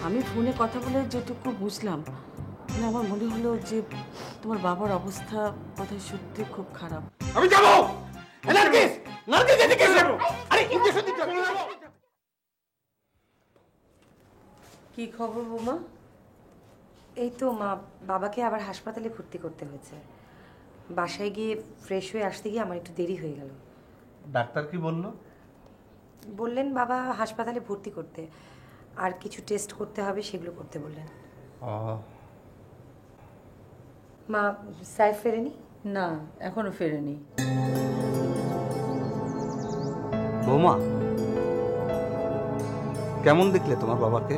আমি ফোনে কথা বলে যেটুকু বুঝলাম, মানে আমার মনে হলো যে তোমার বাবার অবস্থা বোধহয় সত্যি খুব খারাপ। আমি যাব। নার্গিস, নার্গিস এদিকে এসো। আরে ইনজেকশন দিতে হবে। কি খবর বৌমা? এই তো মা, বাবাকে আবার হাসপাতালে ভর্তি করতে হয়েছে। বাসায় গিয়ে ফ্রেশ হয়ে আসতে গিয়ে আমার একটু দেরি হয়ে গেল। ডাক্তার কি বলল? বললেন বাবা হাসপাতালে ভর্তি করতে, আর কিছু টেস্ট করতে হবে, সেগুলো করতে বললেন। মা, সাইফ ফেরেনি? না, এখনো ফেরেনি। বৌমা, কেমন দেখলে তোমার বাবাকে?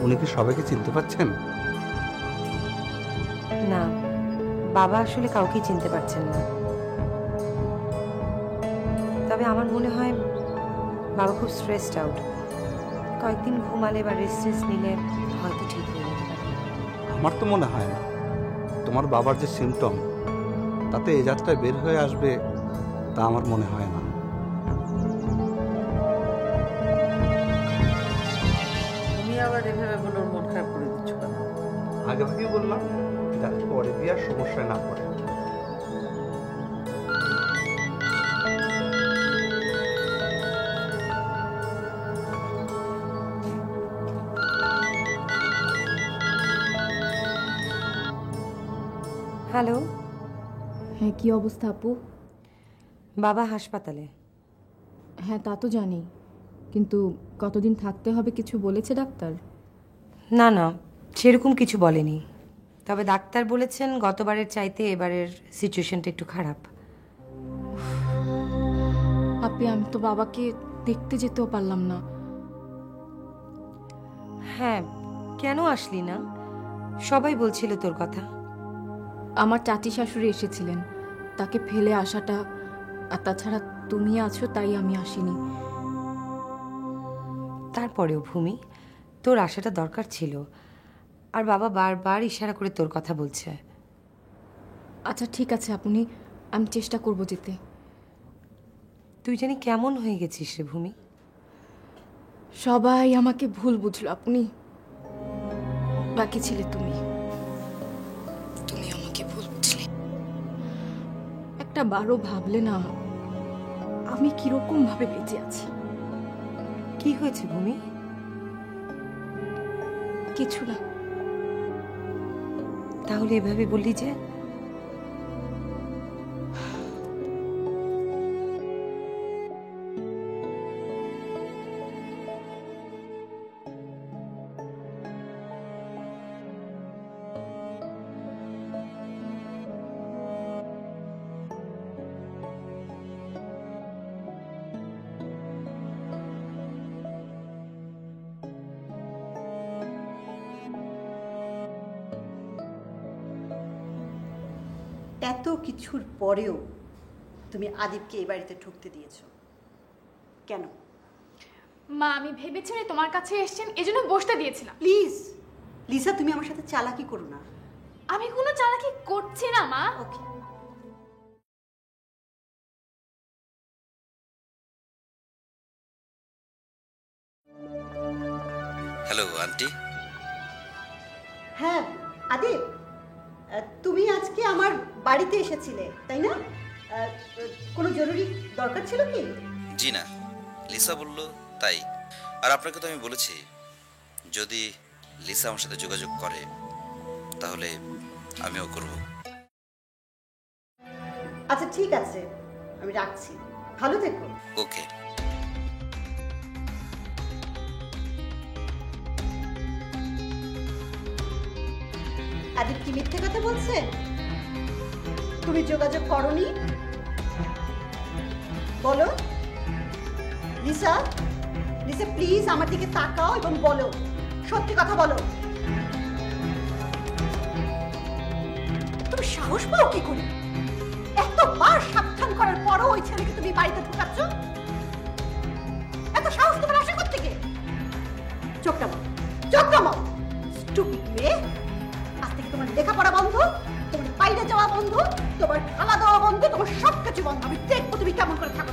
উনি কি সবাইকে চিনতে পারছেন? না, বাবা আসলে কাউকেই চিনতে পারছেন না। তবে আমার মনে হয় বাবা খুব স্ট্রেসড আউট। কয়েকদিন ঘুমালে বা রেস্ট নিলে হয়তো ঠিক হয়ে যেতে পারে। আমার তো মনে হয় না। তোমার বাবার যে সিমটম, তাতে এই যাত্রায় বের হয়ে আসবে তা আমার মনে হয় না। তুমি আবার এভাবে বলে ওর মন খারাপ করে দিচ্ছ কেন? আগে থেকেই বললাম যাতে পরে দিয়ে আর সমস্যায় না পড়ে। হ্যালো। হ্যাঁ, কি অবস্থা আপু? বাবা হাসপাতালে। হ্যাঁ তা তো জানি, কিন্তু কতদিন থাকতে হবে কিছু বলেছে ডাক্তার? না না, সেরকম কিছু বলেনি, তবে ডাক্তার বলেছেন গতবারের চাইতে এবারের সিচুয়েশনটা একটু খারাপ। আপনি আমি তো বাবাকে দেখতে যেতেও পারলাম না। হ্যাঁ, কেন আসলি না? সবাই বলছিল তোর কথা। আমার চাচি শাশুড়ি এসেছিলেন, তাকে ফেলে আসাটা, আর তাছাড়া তুমি আছো তাই আমি আসিনি। তারপরেও ভূমি, তোর আসাটা দরকার ছিল, আর বাবা বারবার ইশারা করে তোর কথা বলছে। আচ্ছা ঠিক আছে আপনি, আমি চেষ্টা করব যেতে। তুই জানি কেমন হয়ে গেছিস রে ভূমি। সবাই আমাকে ভুল বুঝলো আপনি, বাকি ছিলে তুমি। তুমি আমাকে ভুল বুঝলে, একটা বারও ভাবলে না আমি কিরকম ভাবে বেঁচে আছি। কি হয়েছে ভূমি? কিছু না। তাহলে এভাবে বললি যে? এত কিছুর পরেও তুমি আদিবকে এই বাড়িতে ঢুকতে দিয়েছো কেন? মা, আমি ভেবেছি উনি তোমার কাছে এসেছেন, এজন্য বসতে দিয়েছিলাম। প্লিজ লিসা, তুমি আমার সাথে চালাকি করো না। আমি কোনো চালাকি করছি না মা। ওকে, হ্যালো আন্টি। হ্যাঁ আদিব, তুমি আজকে আমার বাড়িতে এসেছিলে তাই না? কোনো জরুরি দরকার ছিল কি? জি না, লিসা বলল তাই। আর আপনাকে তো আমি বলেছি যদি লিসা আমার সাথে যোগাযোগ করে তাহলে আমিও করব। আচ্ছা ঠিক আছে, আমি রাখছি, ভালো থেকো। ওকে। আদিব কি মিথ্যে কথা বলছে? তুমি যোগাযোগ করনি? বলো লিসা, লিসা প্লিজ আমার দিকে তাকাও এবং বলো, সত্যি কথা বলো। তুমি সাহস পাও কি করে? এতবার সাবধান করার পরও ওই ছেলেকে তুমি বাড়িতে ঢুকাচ্ছ? এত সাহস তোমার আসে কোত্থেকে? চোখ নামাও, চোখ নামাও, স্টুপিড মেয়ে। আজ থেকে তোমার লেখাপড়া বন্ধ, তোমার বাইরে যাওয়া বন্ধ, তোমার খাওয়া দাওয়া বন্ধ, তোমার সবকিছু বন্ধ। আমি দেখবো তুমি কেমন করে থাকো।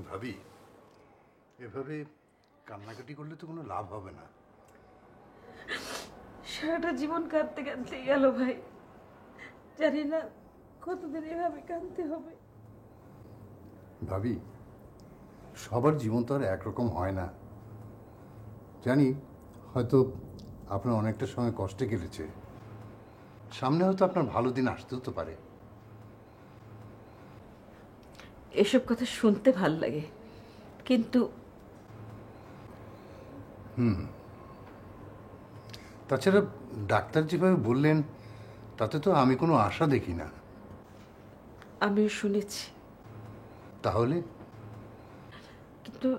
ভাবি, এভাবে কান্নাকাটি করলে তো কোনো লাভ হবে না। সারাটা জীবন কাঁদতে কাঁদতে গেল ভাই, জানি না কতদিন এভাবে কাঁদতে হবে। ভাবি, সবার জীবন তো আর একরকম হয় না। জানি হয়তো আপনার অনেকটা সময় কষ্টে কেটেছে, সামনে হয়তো আপনার ভালো দিন আসতেও তো পারে। এসব কথা শুনতে ভাল লাগে, কিন্তু তাছাড়া ডাক্তার যেভাবে বললেন তাতে তো আমি কোনো আশা দেখি না। আমিও শুনেছি, তাহলে? কিন্তু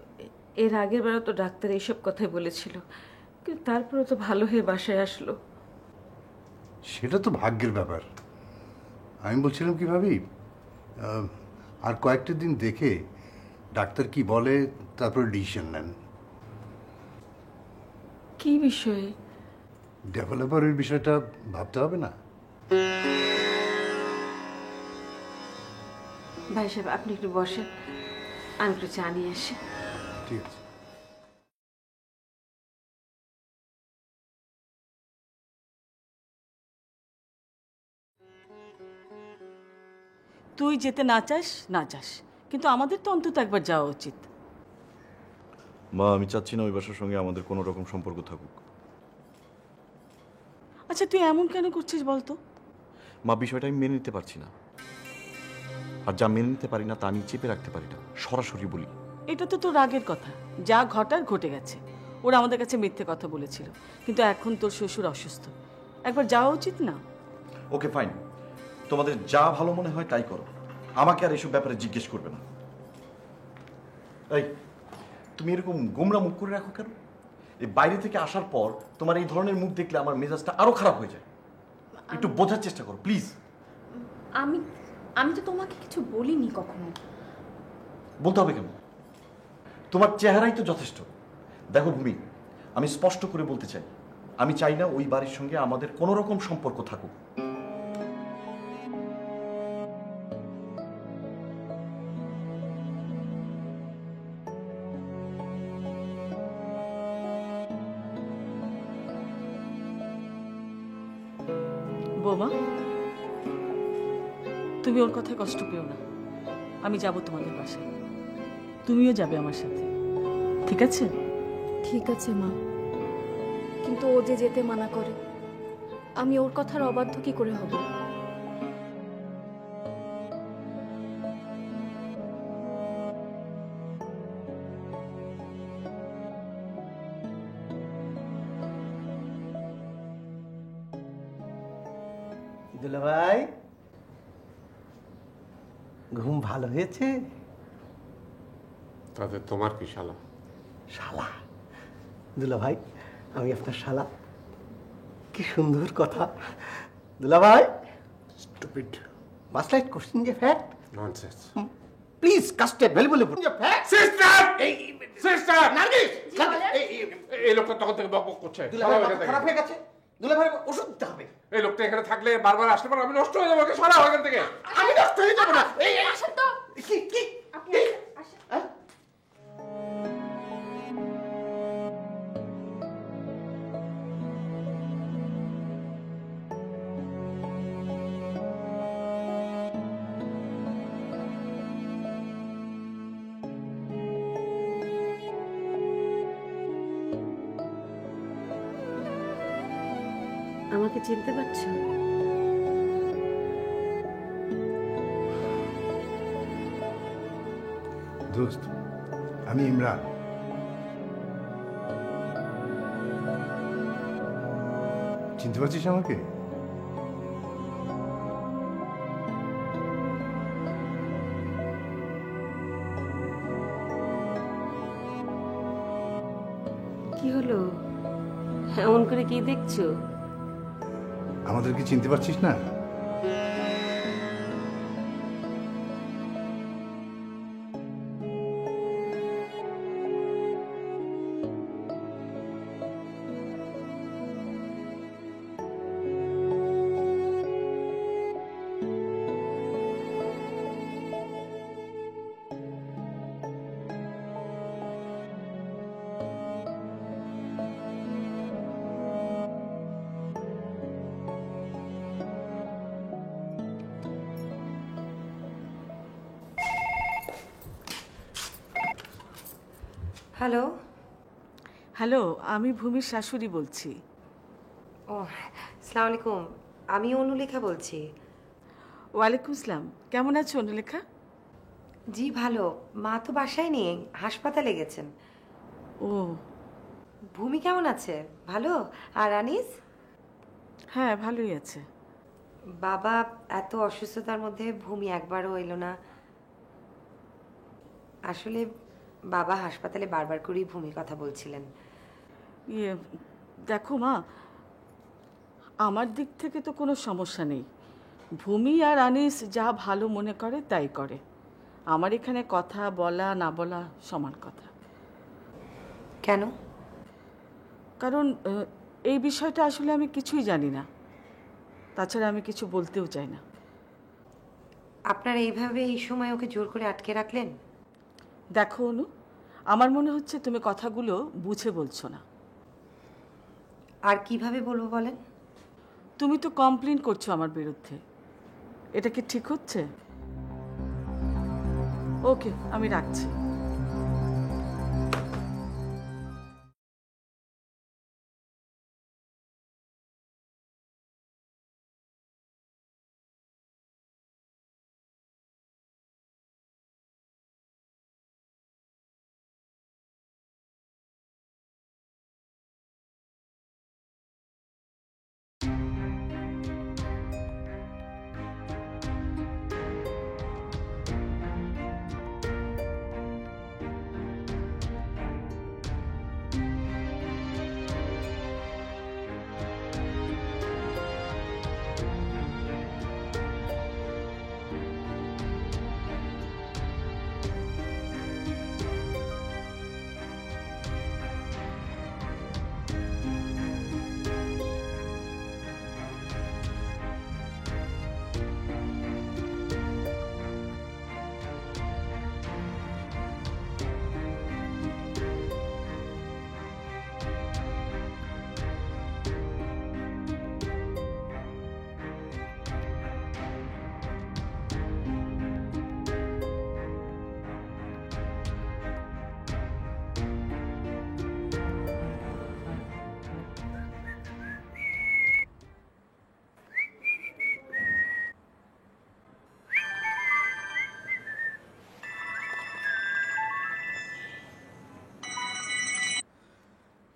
এর আগের বেলা তো ডাক্তার এইসব কথাই বলেছিল, কিন্তু তারপরে তো ভালো হয়ে বাসায় আসলো। সেটা তো ভাগ্যের ব্যাপার। আমি বলছিলাম কি ভাবি, আর কয়েকটা দিন দেখে ডাক্তার কি বলে তারপরে ডিসিশন নেন। কি বিষয়ে? ডেভেলপারের বিষয়টা ভাবতে হবে না? ভাই সাহেব, আপনি একটু বসেন, আমি একটু চা নিয়ে আসি। ঠিক আছে। তুই যেতে না চাস না চাস, কিন্তু আমাদের তো অন্তত একবার যাওয়া উচিত। মা, আমি চাচ্ছি না ওই বাসার সঙ্গে আমাদের কোনো রকম সম্পর্ক থাকুক। আচ্ছা তুই এমন কেন করছিস বলতো? মা, বিষয়টা আমি মেনে নিতে পারছি না, আর যা মেনে নিতে পারি না তা আমি চেপে রাখতে পারি না, সরাসরি বলি। এটা তো তোর রাগের কথা, যা ঘটার ঘটে গেছে। ওরা আমাদের কাছে মিথ্যে কথা বলেছিল, কিন্তু এখন তোর শ্বশুর অসুস্থ, একবার যাওয়া উচিত না? ওকে ফাইন, তোমাদের যা ভালো মনে হয় তাই করো, আমাকে আর এসব ব্যাপারে জিজ্ঞেস করবে না। এই, তুমি এরকম গোমরা মুখ করে রাখো কেন? এই বাইরে থেকে আসার পর তোমার এই ধরনের মুখ দেখলে আমার মেজাজটা আরো খারাপ হয়ে যায়। একটু বোঝার চেষ্টা করো প্লিজ। আমি তো তোমাকে কিছু বলিনি কখনো। বলতে হবে কেন? তোমার চেহারাই তো যথেষ্ট। দেখো ভূমি, আমি স্পষ্ট করে বলতে চাই, আমি চাই না ওই বাড়ির সঙ্গে আমাদের কোনো রকম সম্পর্ক থাকুক। বৌমা, তুমি ওর কথায় কষ্ট পেও না, আমি যাব তোমাদের বাসায়, তুমিও যাবে আমার সাথে, ঠিক আছে? ঠিক আছে মা, কিন্তু ও যে যেতে মানা করে, আমি ওর কথার অবাধ্য কি করে হব? দুলা ভাই, ঘুম ভালো হয়েছে? তাতে তোমার কি শালা? শালা? দুলা ভাই, আমি আপনার শালা? কি সুন্দর কথা। দুলা ভাই, স্টুপিড মাস্ট লাইট কোশ্চেন যে fact nonsense. Please custard valuable যে ফ্যাক্ট। সিস্টার, সিস্টার নার্গিস, এই লোকটা তখন থেকে বকবক করছে। দুলা ভাই মাথা খারাপ হয়ে গেছে, দুলা ভাই ওষুধ দিতে হবে। এই লোকটা এখানে থাকলে বারবার আসতে পারে, আমি নষ্ট হয়ে যাবো। সরাও এখান থেকে। আমি নষ্ট হয়ে যাবো না। এই আসেন তো। কি কি আপনি আসেন। আমাকে চিনতে পারছো? দোস্ত, আমি ইমরান। চিনতে পারছিস আমাকে? কি হলো, এমন করে কি দেখছো? আমাদেরকে চিনতে পারছিস না? হ্যালো। হ্যালো, আমি ভূমির শাশুড়ি বলছি। ও, আসসালামু আলাইকুম, আমি অনুলেখা বলছি। ওয়ালাইকুম আসসালাম, কেমন আছো অনুলেখা? জি ভালো, মা তো বাসায় নেই, হাসপাতালে গেছেন। ও, ভূমি কেমন আছে? ভালো। আর আনিস? হ্যাঁ ভালোই আছে। বাবা এত অসুস্থতার মধ্যে ভূমি একবারও এলো না। আসলে বাবা হাসপাতালে বারবার করেই ভূমির কথা বলছিলেন। ইয়ে দেখো মা, আমার দিক থেকে তো কোনো সমস্যা নেই, ভূমি আর আনিস যা ভালো মনে করে তাই করে। আমার এখানে কথা বলা না বলা সমান কথা। কেন? কারণ এই বিষয়টা আসলে আমি কিছুই জানি না, তাছাড়া আমি কিছু বলতেও চাই না। আপনারা এইভাবে এই সময় ওকে জোর করে আটকে রাখলেন? দেখো অনু, আমার মনে হচ্ছে তুমি কথাগুলো বুঝে বলছো না। আর কিভাবে বলবো বলেন? তুমি তো কমপ্লেন করছো আমার বিরুদ্ধে, এটা কি ঠিক হচ্ছে? ওকে, আমি রাখছি।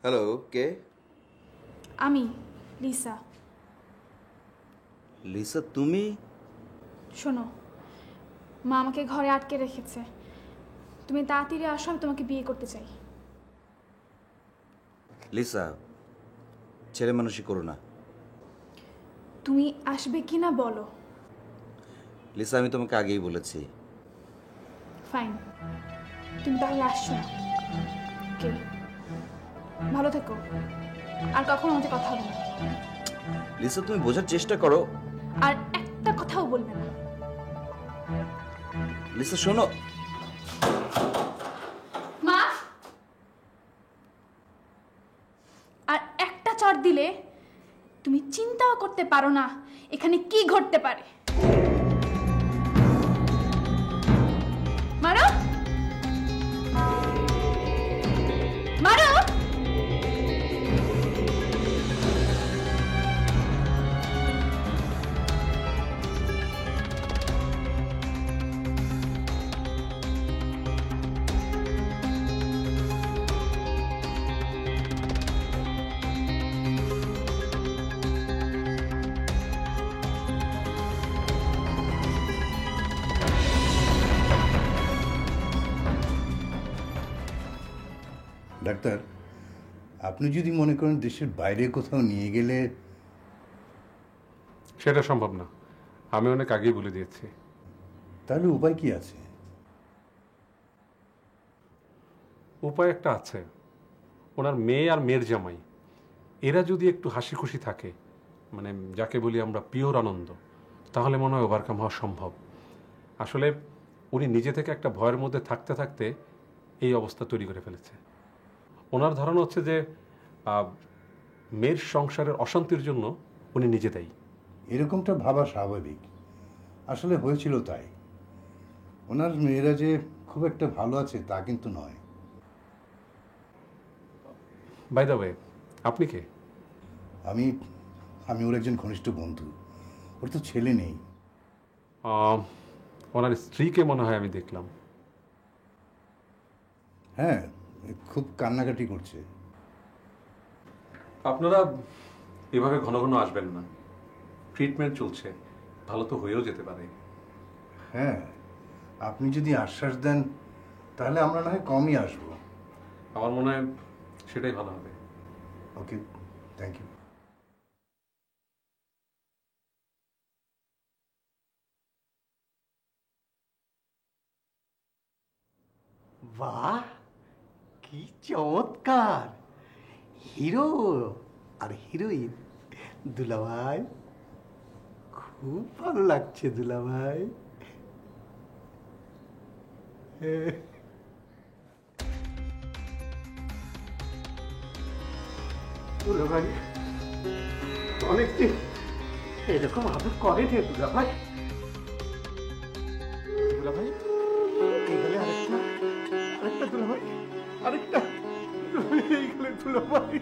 হ্যালো, কে? আমি লিসা। লিসা, তুমি? শোনো, মা আমাকে ঘরে আটকে রেখেছে। তুমি তাড়াতাড়ি আসো, আমি তোমাকে বিয়ে করতে চাই। লিসা, ছেলে মানুষই করো না। তুমি আসবে কি না বলো। লিসা, আমি তোমাকে আগেই বলেছি। ফাইন, তুমি তাহলে আসছো না। ওকে, ভালো থেকো, আর কখনো আমাদের কথা হবে না। লিসা, তুমি বোঝার চেষ্টা করো। আর একটা কথাও বলবে না। লিসা শোনো। মা, আর একটা চড় দিলে তুমি চিন্তাও করতে পারো না এখানে কি ঘটতে পারে। মারো, মারো। ডাক্তার, আপনি যদি মনে করেন দেশের বাইরে কোথাও নিয়ে গেলে, সেটা সম্ভব না। আমি অনেক আগেই বলে দিয়েছি। তাহলে উপায় কি আছে? উপায় একটা আছে। ওনার মেয়ে আর মেয়ের জামাই, এরা যদি একটু হাসি খুশি থাকে, মানে যাকে বলি আমরা পিওর আনন্দ, তাহলে মনে হয় ওভারকাম হওয়া সম্ভব। আসলে উনি নিজে থেকে একটা ভয়ের মধ্যে থাকতে থাকতে এই অবস্থা তৈরি করে ফেলেছে। ওনার ধারণা হচ্ছে যে মেয়ের সংসারের অশান্তির জন্য উনি নিজে দায়ী। এরকমটা ভাবা স্বাভাবিক। আসলে হয়েছিল তাই। ওনার মেয়েরা যে খুব একটা ভালো আছে তা কিন্তু নয়। বাই দ্য ওয়ে, আপনি কে? আমি আমি ওর একজন ঘনিষ্ঠ বন্ধু। ওর তো ছেলে নেই। ওনার স্ত্রীকে মনে হয় আমি দেখলাম। হ্যাঁ, খুব কান্নাকাটি করছে। আপনারা এভাবে ঘন ঘন আসবেন না। ট্রিটমেন্ট চলছে, ভালো তো হয়েও যেতে পারে। হ্যাঁ, আপনি যদি আশ্বাস দেন তাহলে আমরা না হয় কমই আসবো। আমার মনে হয় সেটাই ভালো হবে। ওকে, থ্যাংক ইউ। বাহ, কি চমৎকার! হিরো আর হিরোইন, দুলাভাই খুব ভালো লাগছে। দুলাভাই, দুলাভাই অনেকদিন এরকম আদর করেনি। দুলাভাই, দুলাভাই এই আরেকটা এইখানে তুলো ভাই